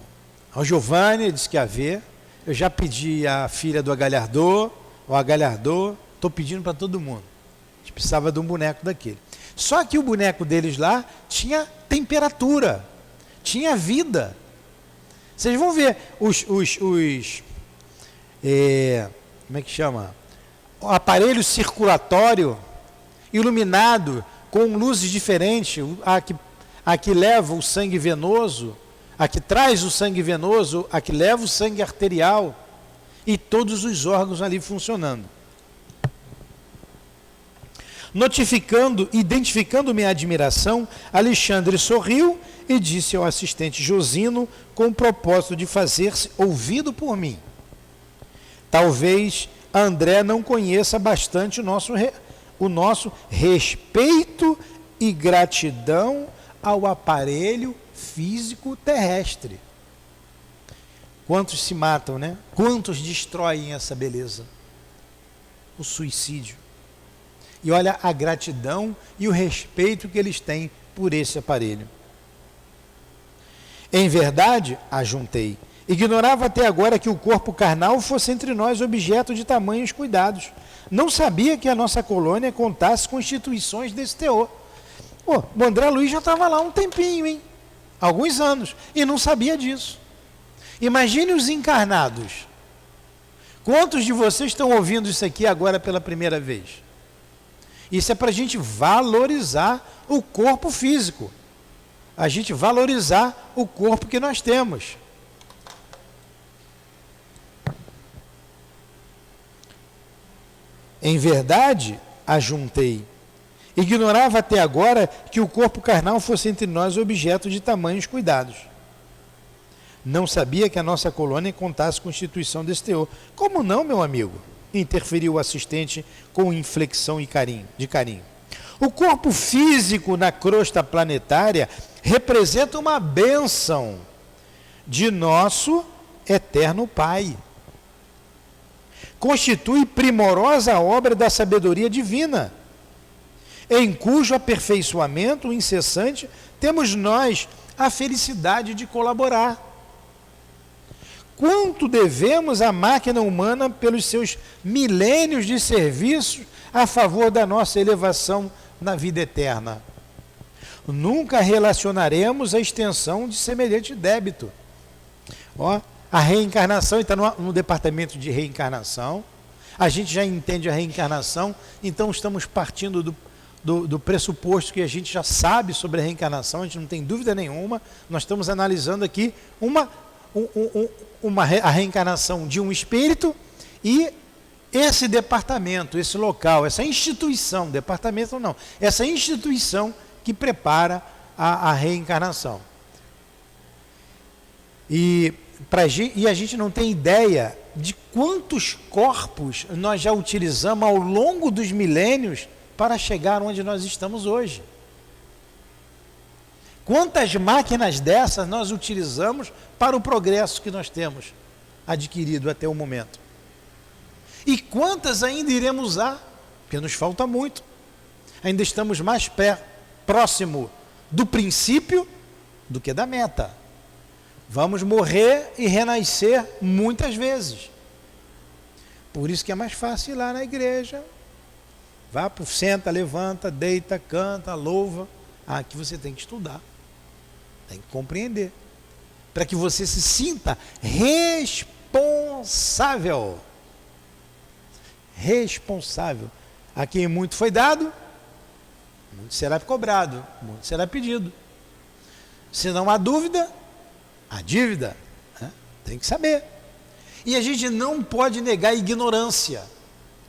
Giovanni, ele disse que ia ver. Eu já pedi à filha do Agalhardô, estou pedindo para todo mundo. A gente precisava de um boneco daquele. Só que o boneco deles lá tinha temperatura, tinha vida. Vocês vão ver como é que chama? O aparelho circulatório iluminado com luzes diferentes, a que leva o sangue venoso, a que traz o sangue venoso, a que leva o sangue arterial, e todos os órgãos ali funcionando. Identificando minha admiração, Alexandre sorriu e disse ao assistente Josino com o propósito de fazer-se ouvido por mim: talvez André não conheça bastante o nosso respeito e gratidão ao aparelho físico terrestre. Quantos se matam, né? Quantos destroem essa beleza? O suicídio. E olha a gratidão e o respeito que eles têm por esse aparelho. Em verdade, ajuntei, ignorava até agora que o corpo carnal fosse entre nós objeto de tamanhos cuidados. Não sabia que a nossa colônia contasse com instituições desse teor. O André Luiz já estava lá um tempinho, hein? Alguns anos, e não sabia disso. Imagine os encarnados. Quantos de vocês estão ouvindo isso aqui agora pela primeira vez? Isso é para a gente valorizar o corpo físico. A gente valorizar o corpo que nós temos. Em verdade, ajuntei, ignorava até agora que o corpo carnal fosse entre nós objeto de tamanhos cuidados. Não sabia que a nossa colônia contasse com instituição desse teor. Como não, meu amigo? Interferiu o assistente com inflexão de carinho. O corpo físico na crosta planetária representa uma bênção de nosso eterno Pai. Constitui primorosa obra da sabedoria divina, em cujo aperfeiçoamento incessante temos nós a felicidade de colaborar. Quanto devemos à máquina humana pelos seus milênios de serviço a favor da nossa elevação na vida eterna? Nunca relacionaremos a extensão de semelhante débito. A reencarnação está no departamento de reencarnação. A gente já entende a reencarnação, então estamos partindo do pressuposto que a gente já sabe sobre a reencarnação, a gente não tem dúvida nenhuma. Nós estamos analisando aqui a reencarnação de um espírito e esse departamento, esse local, essa instituição, departamento não, essa instituição que prepara a reencarnação. E a gente não tem ideia de quantos corpos nós já utilizamos ao longo dos milênios para chegar onde nós estamos hoje. Quantas máquinas dessas nós utilizamos para o progresso que nós temos adquirido até o momento? E quantas ainda iremos usar? Porque nos falta muito. Ainda estamos mais próximo do princípio do que da meta. Vamos morrer e renascer muitas vezes. Por isso que é mais fácil ir lá na igreja. Vá, senta, levanta, deita, canta, louva. Aqui você tem que estudar. Tem que compreender. Para que você se sinta responsável. Responsável. A quem muito foi dado, muito será cobrado, muito será pedido. Se não há dúvida, a dívida, né? Tem que saber. E a gente não pode negar a ignorância.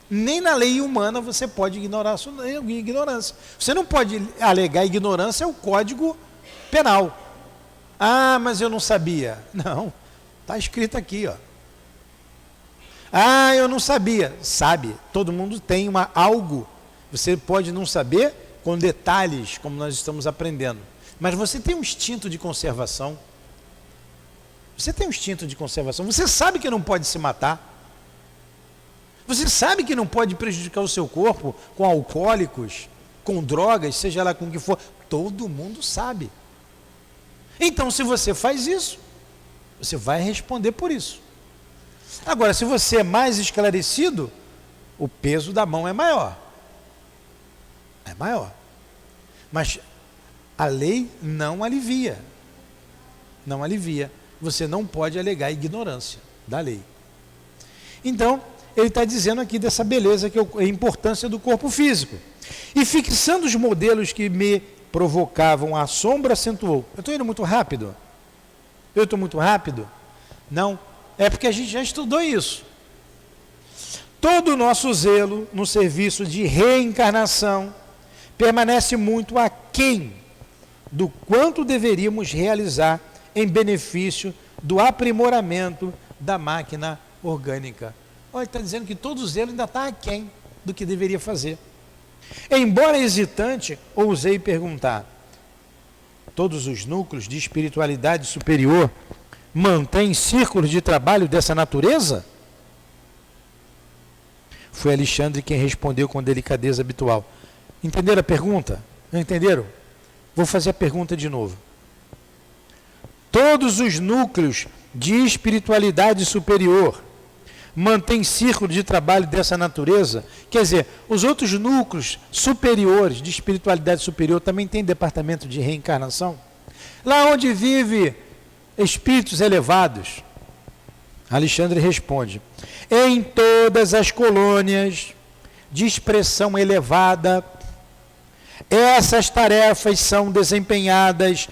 Nem na lei humana você pode ignorar a ignorância. Você não pode alegar ignorância ao Código Penal. Ah, mas eu não sabia. Não, está escrito aqui, ó. Ah, eu não sabia. Sabe, todo mundo tem algo. Você pode não saber com detalhes, como nós estamos aprendendo. Mas você tem um instinto de conservação. Você tem um instinto de conservação. Você sabe que não pode se matar. Você sabe que não pode prejudicar o seu corpo com alcoólicos, com drogas, seja lá com o que for. Todo mundo sabe. Então, se você faz isso, você vai responder por isso. Agora, se você é mais esclarecido, o peso da mão é maior. É maior. Mas a lei não alivia. Não alivia. Você não pode alegar ignorância da lei. Então, ele está dizendo aqui dessa beleza, que é a importância do corpo físico. E fixando os modelos que me provocavam assombro, acentuou. Eu estou indo muito rápido? Eu estou muito rápido? Não. É porque a gente já estudou isso. Todo o nosso zelo no serviço de reencarnação permanece muito aquém do quanto deveríamos realizar em benefício do aprimoramento da máquina orgânica. Olha, ele está dizendo que todo o zelo ainda está aquém do que deveria fazer. Embora hesitante, ousei perguntar: todos os núcleos de espiritualidade superior mantêm círculos de trabalho dessa natureza? Foi Alexandre quem respondeu com delicadeza habitual. Entenderam a pergunta? Entenderam? Vou fazer a pergunta de novo. Todos os núcleos de espiritualidade superior mantêm círculo de trabalho dessa natureza? Quer dizer, os outros núcleos superiores de espiritualidade superior também têm departamento de reencarnação? Lá onde vive espíritos elevados? Alexandre responde: em todas as colônias de expressão elevada, essas tarefas são desempenhadas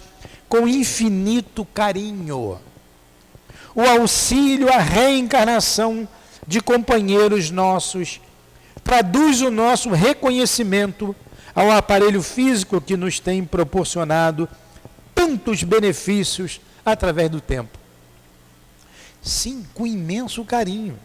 com infinito carinho. O auxílio à reencarnação de companheiros nossos traduz o nosso reconhecimento ao aparelho físico que nos tem proporcionado tantos benefícios através do tempo. Sim, com imenso carinho.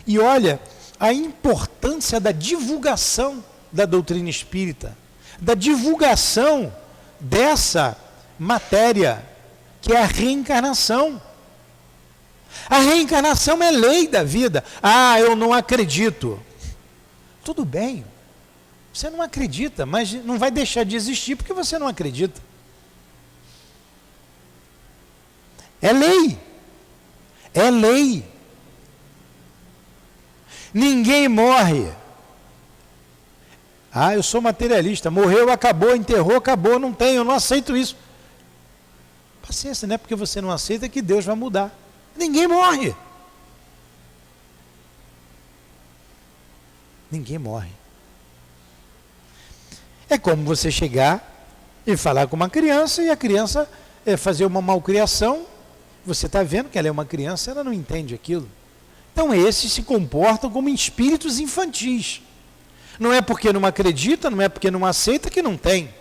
E olha, a importância da divulgação da doutrina espírita, da divulgação dessa matéria, que é a reencarnação. A reencarnação é lei da vida. Ah, eu não acredito. Tudo bem, você não acredita, mas não vai deixar de existir porque você não acredita. É lei. É lei. Ninguém morre. Ah, eu sou materialista. Morreu, acabou, enterrou, acabou, não tem, eu não aceito isso. Paciência, não é porque você não aceita que Deus vai mudar. Ninguém morre. Ninguém morre. É como você chegar e falar com uma criança e a criança fazer uma malcriação. Você está vendo que ela é uma criança, ela não entende aquilo. Então esses se comportam como espíritos infantis. Não é porque não acredita, não é porque não aceita que não tem.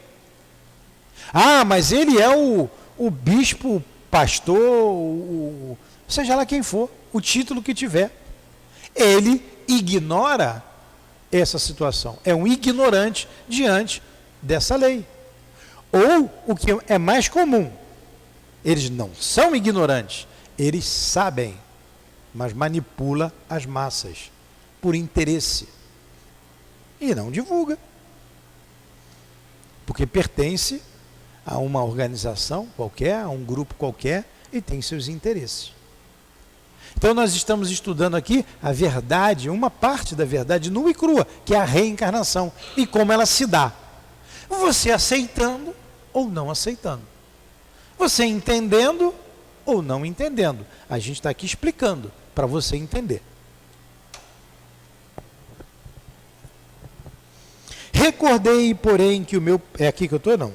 Ah, mas ele é o bispo, pastor, seja lá quem for, o título que tiver. Ele ignora essa situação. É um ignorante diante dessa lei. Ou, o que é mais comum, eles não são ignorantes, eles sabem, mas manipula as massas por interesse e não divulga, porque pertence a uma organização qualquer, a um grupo qualquer e tem seus interesses. Então nós estamos estudando aqui a verdade, uma parte da verdade nua e crua, que é a reencarnação e como ela se dá. Você aceitando ou não aceitando. Você entendendo ou não entendendo. A gente está aqui explicando para você entender. Recordei, porém, que o meu... É aqui que eu estou, não?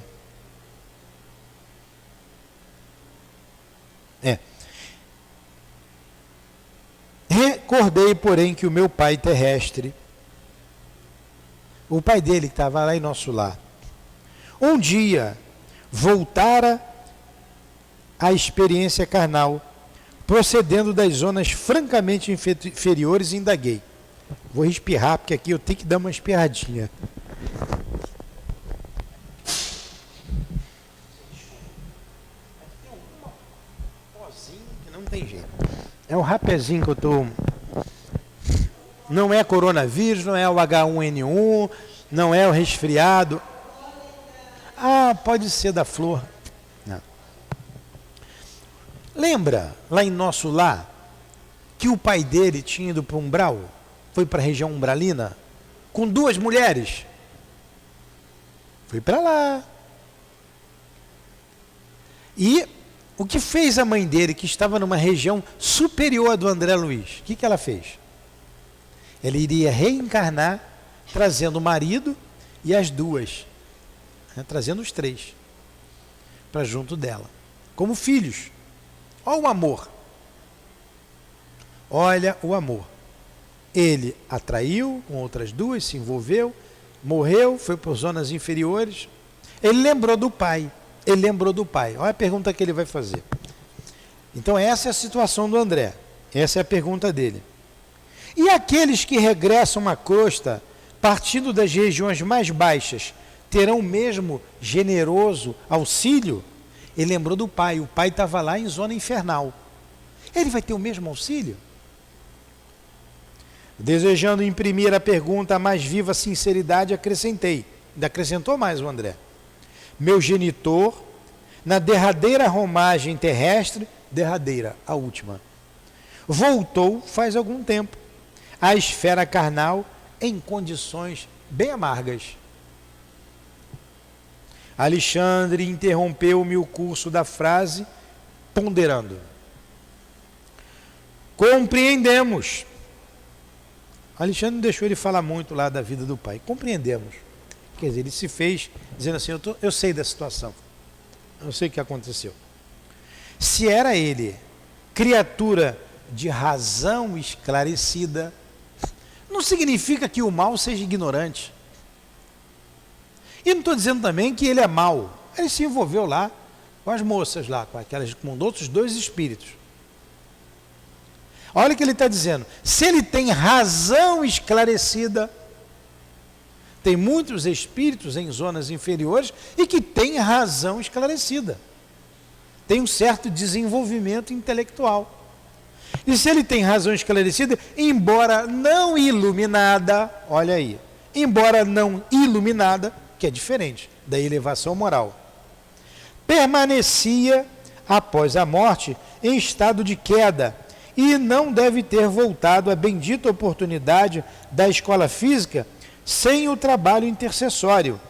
Recordei, porém, que o meu pai terrestre, o pai dele que estava lá em nosso lar, um dia voltara à experiência carnal, procedendo das zonas francamente inferiores, e indaguei. Vou espirrar, porque aqui eu tenho que dar uma espirradinha. Tem um pozinho que não tem jeito. É um rapezinho que eu estou... Não é coronavírus, não é o H1N1, não é o resfriado. Ah, pode ser da flor. Não. Lembra, lá em nosso lar, que o pai dele tinha ido para o umbral? Foi para a região umbralina? Com 2 mulheres? Foi para lá. E o que fez a mãe dele, que estava numa região superior à do André Luiz? O que ela fez? Ela iria reencarnar, trazendo o marido e as duas, né, trazendo os três para junto dela, como filhos. Olha o amor. Olha o amor. Ele atraiu com outras duas, se envolveu, morreu, foi por zonas inferiores. Ele lembrou do pai. Ele lembrou do pai. Olha a pergunta que ele vai fazer. Então essa é a situação do André. Essa é a pergunta dele. E aqueles que regressam à crosta, partindo das regiões mais baixas, terão o mesmo generoso auxílio? Ele lembrou do pai. O pai estava lá em zona infernal. Ele vai ter o mesmo auxílio? Desejando imprimir a pergunta a mais viva sinceridade, acrescentei. Ainda acrescentou mais o André. Meu genitor, na derradeira romagem terrestre, derradeira, a última, voltou faz algum tempo à esfera carnal em condições bem amargas. Alexandre interrompeu-me o curso da frase, ponderando. Compreendemos. Alexandre não deixou ele falar muito lá da vida do pai. Compreendemos. Quer dizer, ele se fez dizendo assim, eu sei da situação. Eu sei o que aconteceu. Se era ele, criatura de razão esclarecida, não significa que o mal seja ignorante. E não estou dizendo também que ele é mau. Ele se envolveu lá com as moças lá, com outros dois espíritos. Olha o que ele está dizendo. Se ele tem razão esclarecida, tem muitos espíritos em zonas inferiores e que têm razão esclarecida. Tem um certo desenvolvimento intelectual. E se ele tem razão esclarecida, embora não iluminada, olha aí, embora não iluminada, que é diferente da elevação moral, permanecia após a morte em estado de queda e não deve ter voltado à bendita oportunidade da escola física sem o trabalho intercessório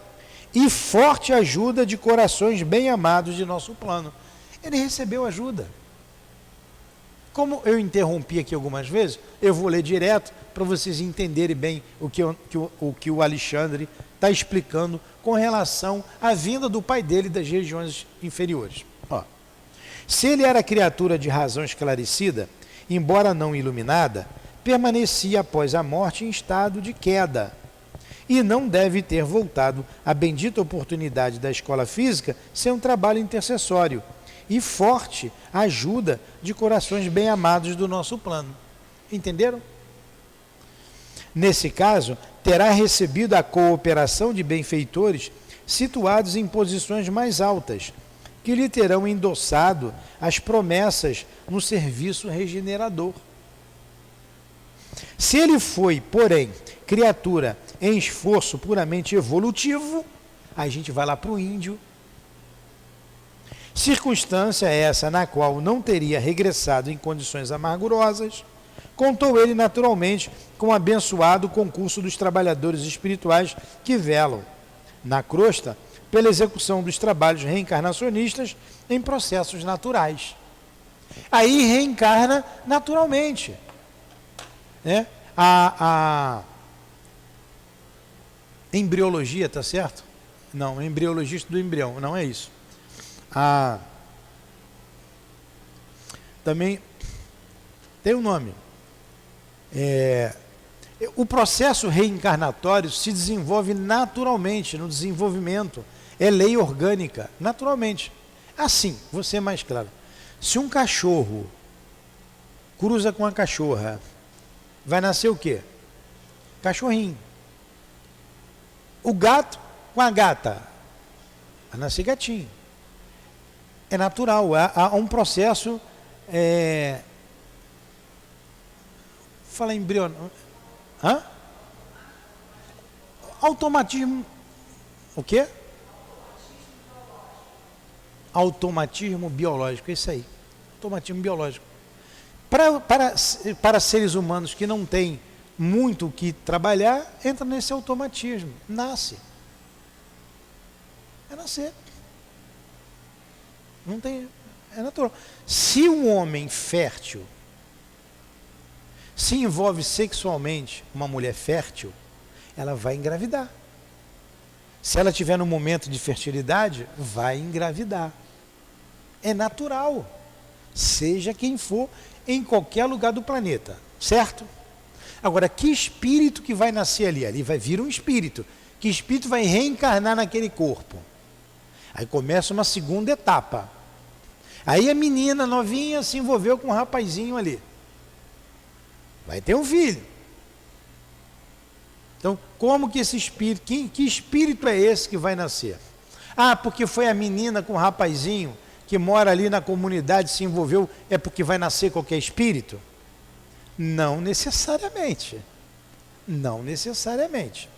e forte ajuda de corações bem amados de nosso plano. Ele recebeu ajuda. Como eu interrompi aqui algumas vezes, eu vou ler direto para vocês entenderem bem o que o Alexandre está explicando com relação à vinda do pai dele das regiões inferiores. Ó, se ele era criatura de razão esclarecida, embora não iluminada, permanecia após a morte em estado de queda e não deve ter voltado à bendita oportunidade da escola física sem um trabalho intercessório e forte ajuda de corações bem amados do nosso plano. Entenderam? Nesse caso, terá recebido a cooperação de benfeitores situados em posições mais altas, que lhe terão endossado as promessas no serviço regenerador. Se ele foi, porém, criatura em esforço puramente evolutivo, aí a gente vai lá para o índio. Circunstância essa na qual não teria regressado em condições amargurosas, contou ele naturalmente com o abençoado concurso dos trabalhadores espirituais que velam na crosta pela execução dos trabalhos reencarnacionistas em processos naturais. Aí reencarna naturalmente, né? A embriologia, tá certo? Não, embriologista do embrião, não é isso. Também tem um nome. O processo reencarnatório se desenvolve naturalmente no desenvolvimento. É lei orgânica, naturalmente. Assim, vou ser mais claro. Se um cachorro cruza com uma cachorra, vai nascer o quê? Cachorrinho. O gato com a gata, vai nascer gatinho. É natural, há um processo, fala embrião, automatismo, o quê? Automatismo biológico, é isso aí, automatismo biológico. Para seres humanos que não têm muito o que trabalhar, entra nesse automatismo, nasce. É nascer. Não tem, é natural. Se um homem fértil se envolve sexualmente com uma mulher fértil, ela vai engravidar. Se ela tiver no momento de fertilidade, vai engravidar. É natural. Seja quem for, em qualquer lugar do planeta. Certo? Agora, que espírito que vai nascer ali? Ali vai vir um espírito. Que espírito vai reencarnar naquele corpo? Aí começa uma segunda etapa. Aí a menina novinha se envolveu com um rapazinho ali. Vai ter um filho. Então, como que esse espírito, que espírito é esse que vai nascer? Ah, porque foi a menina com o rapazinho que mora ali na comunidade, se envolveu, é porque vai nascer qualquer espírito? Não necessariamente. Não necessariamente.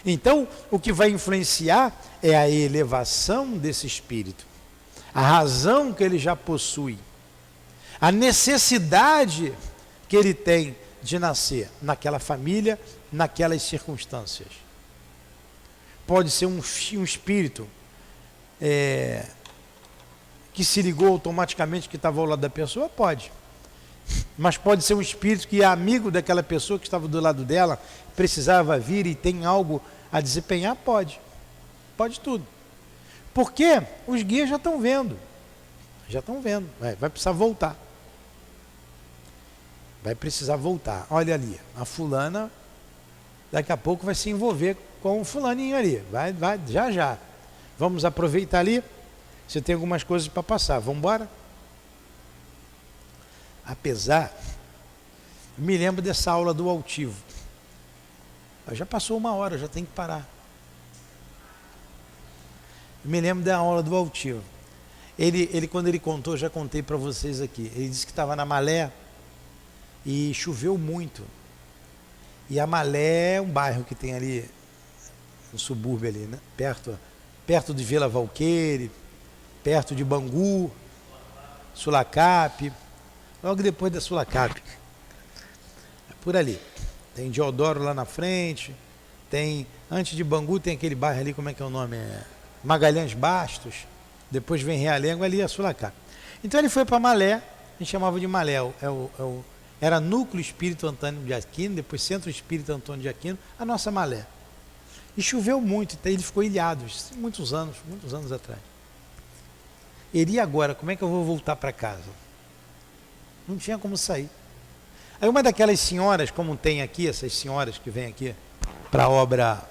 Então, o que vai influenciar é a elevação desse espírito, a razão que ele já possui, a necessidade que ele tem de nascer naquela família, naquelas circunstâncias. Pode ser um espírito que se ligou automaticamente que estava ao lado da pessoa? Pode. Mas pode ser um espírito que é amigo daquela pessoa que estava do lado dela, precisava vir e tem algo a desempenhar? Pode. Pode tudo. Porque os guias já estão vendo. Já estão vendo. Vai precisar voltar. Vai precisar voltar. Olha ali, a fulana daqui a pouco vai se envolver com o fulaninho ali. Vai, já. Vamos aproveitar ali. Você tem algumas coisas para passar. Vamos embora? Apesar, me lembro dessa aula do altivo. Já passou 1 hora, já tem que parar. Me lembro da aula do altivo. Ele quando ele contou, já contei para vocês aqui. Ele disse que estava na Malé e choveu muito. E a Malé é um bairro que tem ali no subúrbio ali, né? Perto de Vila Valqueire, perto de Bangu, Sulacap. Logo depois da Sulacap. É por ali. Tem Deodoro lá na frente. Tem, antes de Bangu tem aquele bairro ali, como é que é o nome? Magalhães Bastos. Depois vem Realengo, ali a Sulacap. Então ele foi para Malé, a gente chamava de Malé. Era Núcleo Espírito Antônio de Aquino, depois Centro Espírito Antônio de Aquino, a nossa Malé. E choveu muito, ele ficou ilhado, muitos anos atrás. E agora, como é que eu vou voltar para casa? Não tinha como sair. Aí uma daquelas senhoras, como tem aqui, essas senhoras que vêm aqui para a obra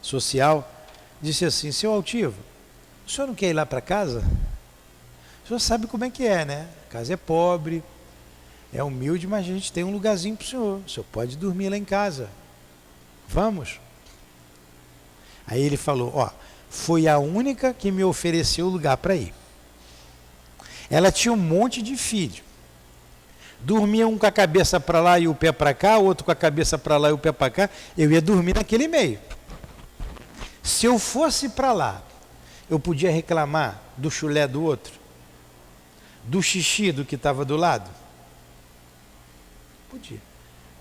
social, disse assim: seu Altivo, o senhor não quer ir lá para casa? O senhor sabe como é que é, né? A casa é pobre, é humilde, mas a gente tem um lugarzinho para o senhor pode dormir lá em casa. Vamos? Aí ele falou: foi a única que me ofereceu o lugar para ir. Ela tinha um monte de filho. Dormia um com a cabeça para lá e o pé para cá, outro com a cabeça para lá e o pé para cá. Eu ia dormir naquele meio. Se eu fosse para lá, eu podia reclamar do chulé do outro, do xixi do que estava do lado? Podia.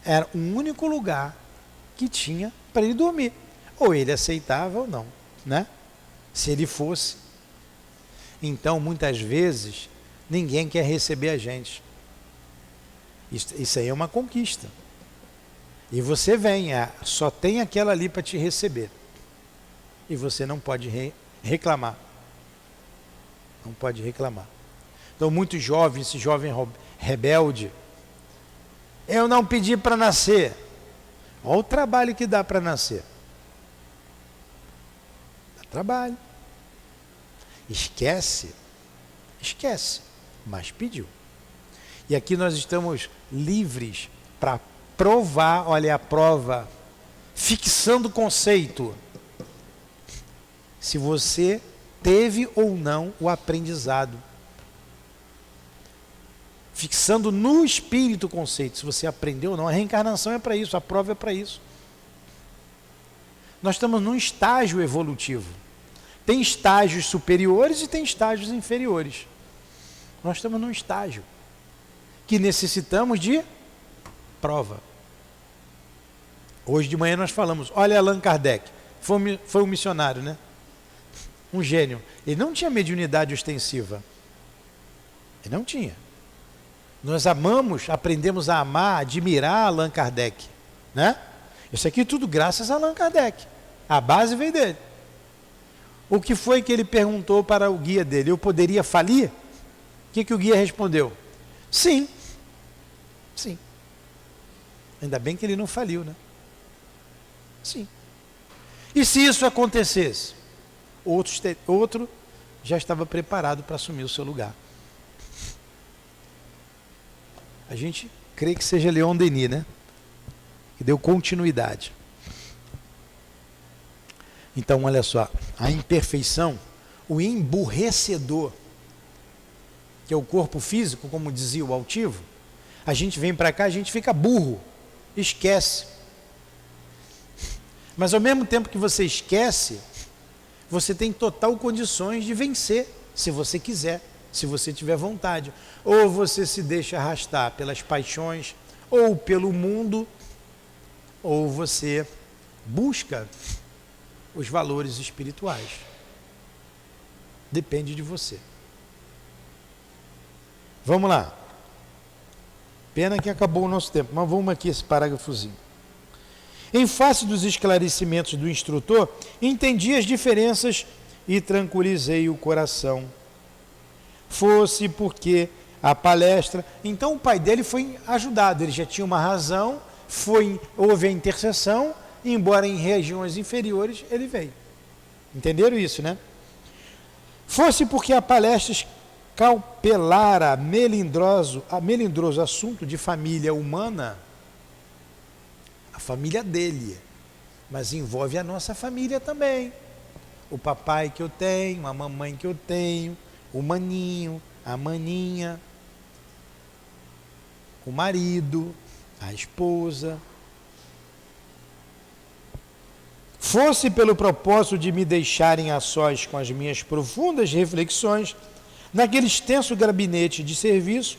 Era o único lugar que tinha para ele dormir. Ou ele aceitava ou não, né? Se ele fosse. Então, muitas vezes, ninguém quer receber a gente. Isso aí é uma conquista. E você vem, só tem aquela ali para te receber. E você não pode reclamar. Não pode reclamar. Então, muitos jovens, esse jovem rebelde, eu não pedi para nascer. Olha o trabalho que dá para nascer. Dá trabalho. Esquece, mas pediu. E aqui nós estamos livres para provar, olha a prova, fixando o conceito. Se você teve ou não o aprendizado. Fixando no espírito o conceito, se você aprendeu ou não. A reencarnação é para isso, a prova é para isso. Nós estamos num estágio evolutivo. Tem estágios superiores e tem estágios inferiores. Nós estamos num estágio que necessitamos de prova. Hoje de manhã nós falamos, olha Allan Kardec, foi um missionário, né? Um gênio. Ele não tinha mediunidade ostensiva. Ele não tinha. Nós amamos, aprendemos a admirar Allan Kardec, né? Isso aqui tudo graças a Allan Kardec. A base veio dele. O que foi que ele perguntou para o guia dele? Eu poderia falir? O que o guia respondeu? Sim. Sim. Ainda bem que ele não faliu, né? Sim. E se isso acontecesse? Outro já estava preparado para assumir o seu lugar. A gente crê que seja Leon Denis, né? Que deu continuidade. Então, olha só, a imperfeição, o emburrecedor, que é o corpo físico, como dizia o altivo, a gente vem para cá, a gente fica burro, esquece. Mas ao mesmo tempo que você esquece, você tem total condições de vencer, se você quiser, se você tiver vontade. Ou você se deixa arrastar pelas paixões, ou pelo mundo, ou você busca os valores espirituais. Depende de você. Vamos lá. Pena que acabou o nosso tempo, mas vamos aqui esse parágrafozinho. Em face dos esclarecimentos do instrutor, entendi as diferenças e tranquilizei o coração. Fosse porque a palestra... Então o pai dele foi ajudado, ele já tinha uma razão, houve a intercessão, embora em regiões inferiores, ele veio. Entenderam isso, né? Fosse porque a palestra escalpelara melindroso assunto de família humana, a família dele, mas envolve a nossa família também. O papai que eu tenho, a mamãe que eu tenho, o maninho, a maninha, o marido, a esposa. Fosse pelo propósito de me deixarem a sós com as minhas profundas reflexões, naquele extenso gabinete de serviço,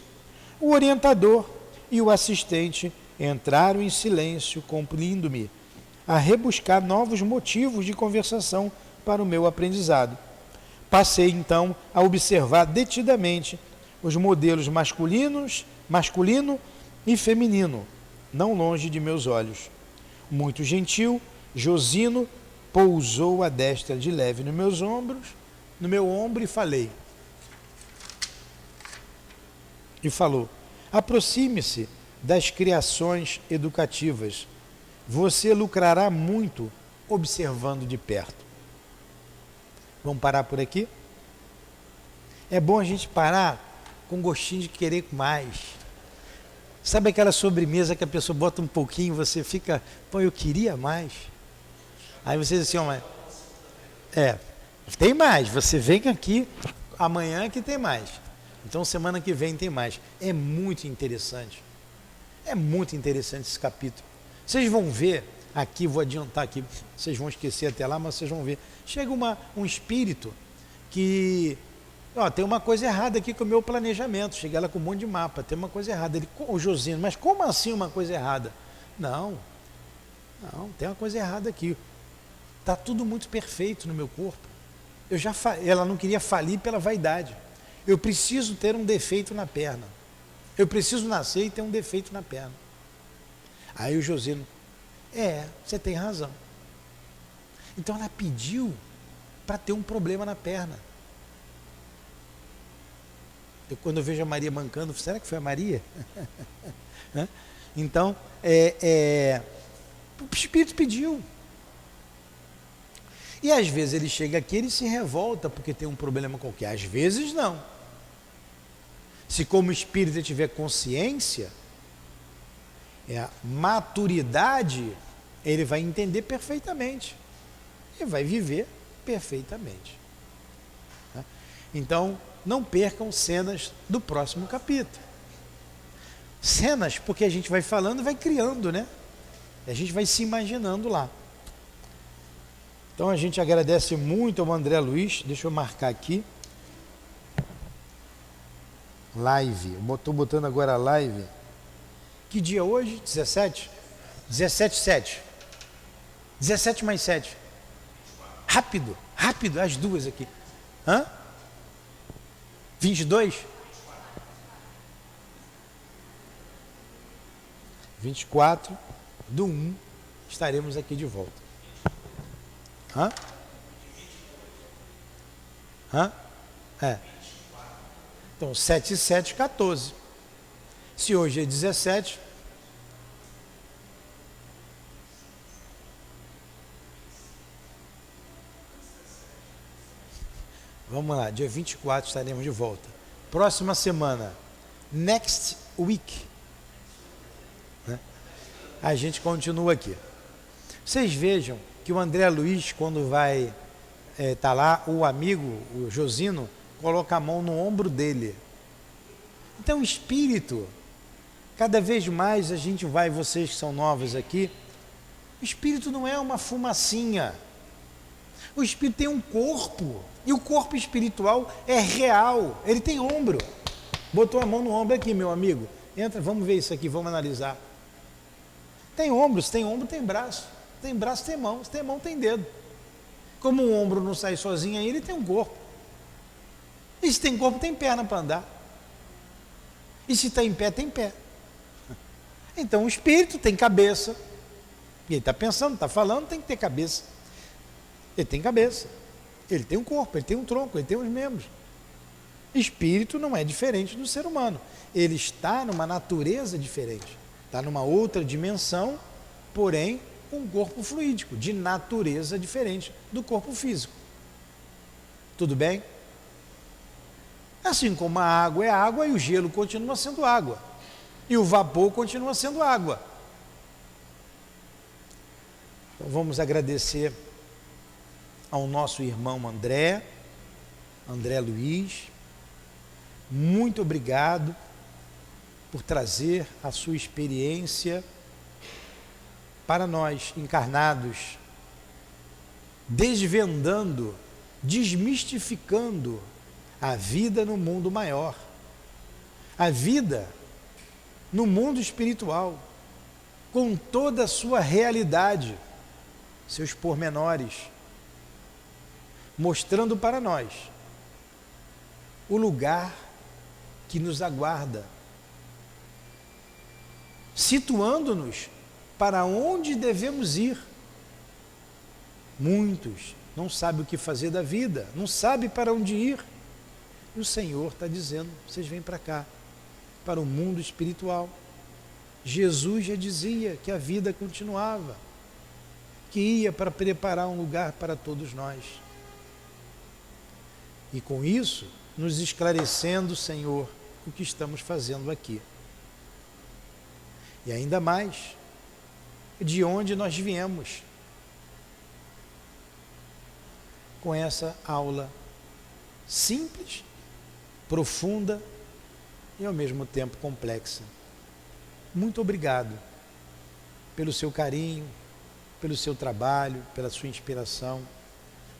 o orientador e o assistente entraram em silêncio, compelindo-me a rebuscar novos motivos de conversação para o meu aprendizado. Passei então a observar detidamente os modelos masculino e feminino, não longe de meus olhos. Muito gentil, Josino pousou a destra de leve no meu ombro e falou: aproxime-se das criações educativas. Você lucrará muito observando de perto. Vamos parar por aqui? É bom a gente parar com gostinho de querer mais. Sabe aquela sobremesa que a pessoa bota um pouquinho, você fica, pô, eu queria mais. Aí você diz assim, ó, mas tem mais, você vem aqui amanhã que tem mais. Então semana que vem tem mais. É muito interessante. É muito interessante esse capítulo. Vocês vão ver aqui, vou adiantar aqui, vocês vão esquecer até lá, mas vocês vão ver. Chega um espírito que, tem uma coisa errada aqui com o meu planejamento. Chega ela com um monte de mapa, tem uma coisa errada. O Josino, mas como assim uma coisa errada? Não, tem uma coisa errada aqui. Está tudo muito perfeito no meu corpo. Ela não queria falir pela vaidade. Eu preciso ter um defeito na perna. Eu preciso nascer e ter um defeito na perna. Aí o Josino, você tem razão. Então ela pediu para ter um problema na perna. Quando eu vejo a Maria mancando, será que foi a Maria? Então, o Espírito pediu. E às vezes ele chega aqui, ele se revolta porque tem um problema qualquer. Às vezes não. Se como espírito tiver consciência, maturidade, ele vai entender perfeitamente. E vai viver perfeitamente. Então, não percam cenas do próximo capítulo. Cenas, porque a gente vai falando e vai criando, né? A gente vai se imaginando lá. Então a gente agradece muito ao André Luiz. Deixa eu marcar aqui. Live. Estou botando agora a live. Que dia hoje? 17? 17/7. 17 mais 7. Rápido, as duas aqui. 22? 24/1 estaremos aqui de volta. Hã? Hã? É. Então, 7 e 7, 14. Se hoje é 17, vamos lá, dia 24 estaremos de volta. Próxima semana, next week, né? A gente continua aqui. Vocês vejam que o André Luiz, quando vai tá lá, o amigo, o Josino, coloca a mão no ombro dele. Então o espírito, cada vez mais a gente vai, vocês que são novos aqui, o espírito não é uma fumacinha. O espírito tem um corpo, e o corpo espiritual é real, ele tem ombro. Botou a mão no ombro aqui, meu amigo. Entra, vamos ver isso aqui, vamos analisar. Tem ombros, tem ombro, tem braço. Tem braço, tem mão. Se tem mão, tem dedo. Como o ombro não sai sozinho aí, ele tem um corpo. E se tem corpo, tem perna para andar. E se está em pé, tem pé. Então o espírito tem cabeça. E ele está pensando, está falando, tem que ter cabeça. Ele tem cabeça. Ele tem um corpo, ele tem um tronco, ele tem uns membros. Espírito não é diferente do ser humano. Ele está numa natureza diferente. Está numa outra dimensão, porém com um corpo fluídico, de natureza diferente do corpo físico. Tudo bem? Assim como a água é água e o gelo continua sendo água. E o vapor continua sendo água. Então vamos agradecer ao nosso irmão André Luiz. Muito obrigado por trazer a sua experiência para nós encarnados, desvendando, desmistificando a vida no mundo maior, a vida no mundo espiritual, com toda a sua realidade, seus pormenores, mostrando para nós o lugar que nos aguarda, situando-nos para onde devemos ir. Muitos não sabem o que fazer da vida, não sabem para onde ir. E o Senhor está dizendo, vocês vêm para cá, para o mundo espiritual. Jesus já dizia que a vida continuava, que ia para preparar um lugar para todos nós. E com isso, nos esclarecendo, Senhor, o que estamos fazendo aqui. E ainda mais, de onde nós viemos, com essa aula simples, profunda e ao mesmo tempo complexa. Muito obrigado pelo seu carinho, pelo seu trabalho, pela sua inspiração.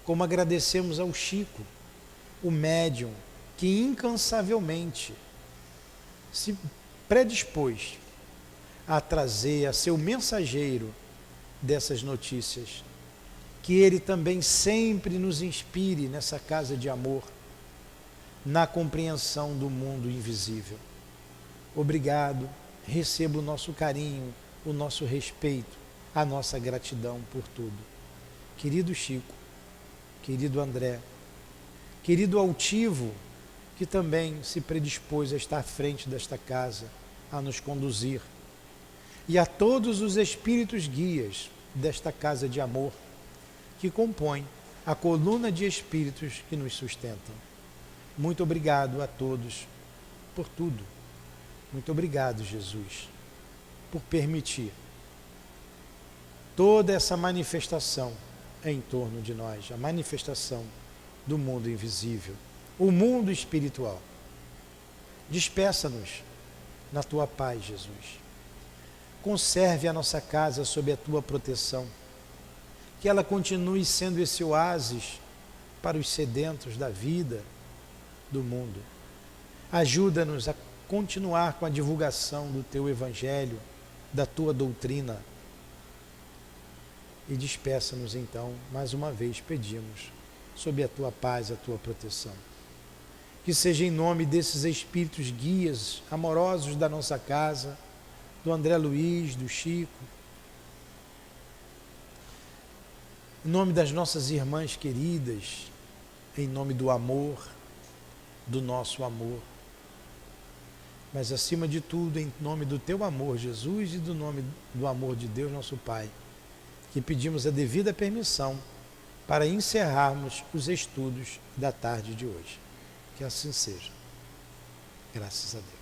Como agradecemos ao Chico, o médium que incansavelmente se predispôs a trazer, a ser o mensageiro dessas notícias. Que ele também sempre nos inspire nessa casa de amor, na compreensão do mundo invisível. Obrigado, receba o nosso carinho, o nosso respeito, a nossa gratidão por tudo. Querido Chico, querido André, querido altivo, que também se predispôs a estar à frente desta casa, a nos conduzir, e a todos os espíritos guias desta casa de amor, que compõem a coluna de espíritos que nos sustentam. Muito obrigado a todos por tudo. Muito obrigado, Jesus, por permitir toda essa manifestação em torno de nós, a manifestação do mundo invisível, o mundo espiritual. Despeça-nos na tua paz, Jesus. Conserve a nossa casa sob a tua proteção. Que ela continue sendo esse oásis para os sedentos da vida, do mundo. Ajuda-nos a continuar com a divulgação do teu evangelho, da tua doutrina. E despeça-nos então, mais uma vez pedimos, sob a tua paz, a tua proteção. Que seja em nome desses espíritos guias, amorosos da nossa casa, do André Luiz, do Chico, em nome das nossas irmãs queridas, em nome do amor, do nosso amor, mas acima de tudo, em nome do teu amor, Jesus, e do nome do amor de Deus, nosso Pai, que pedimos a devida permissão para encerrarmos os estudos da tarde de hoje. Que assim seja. Graças a Deus.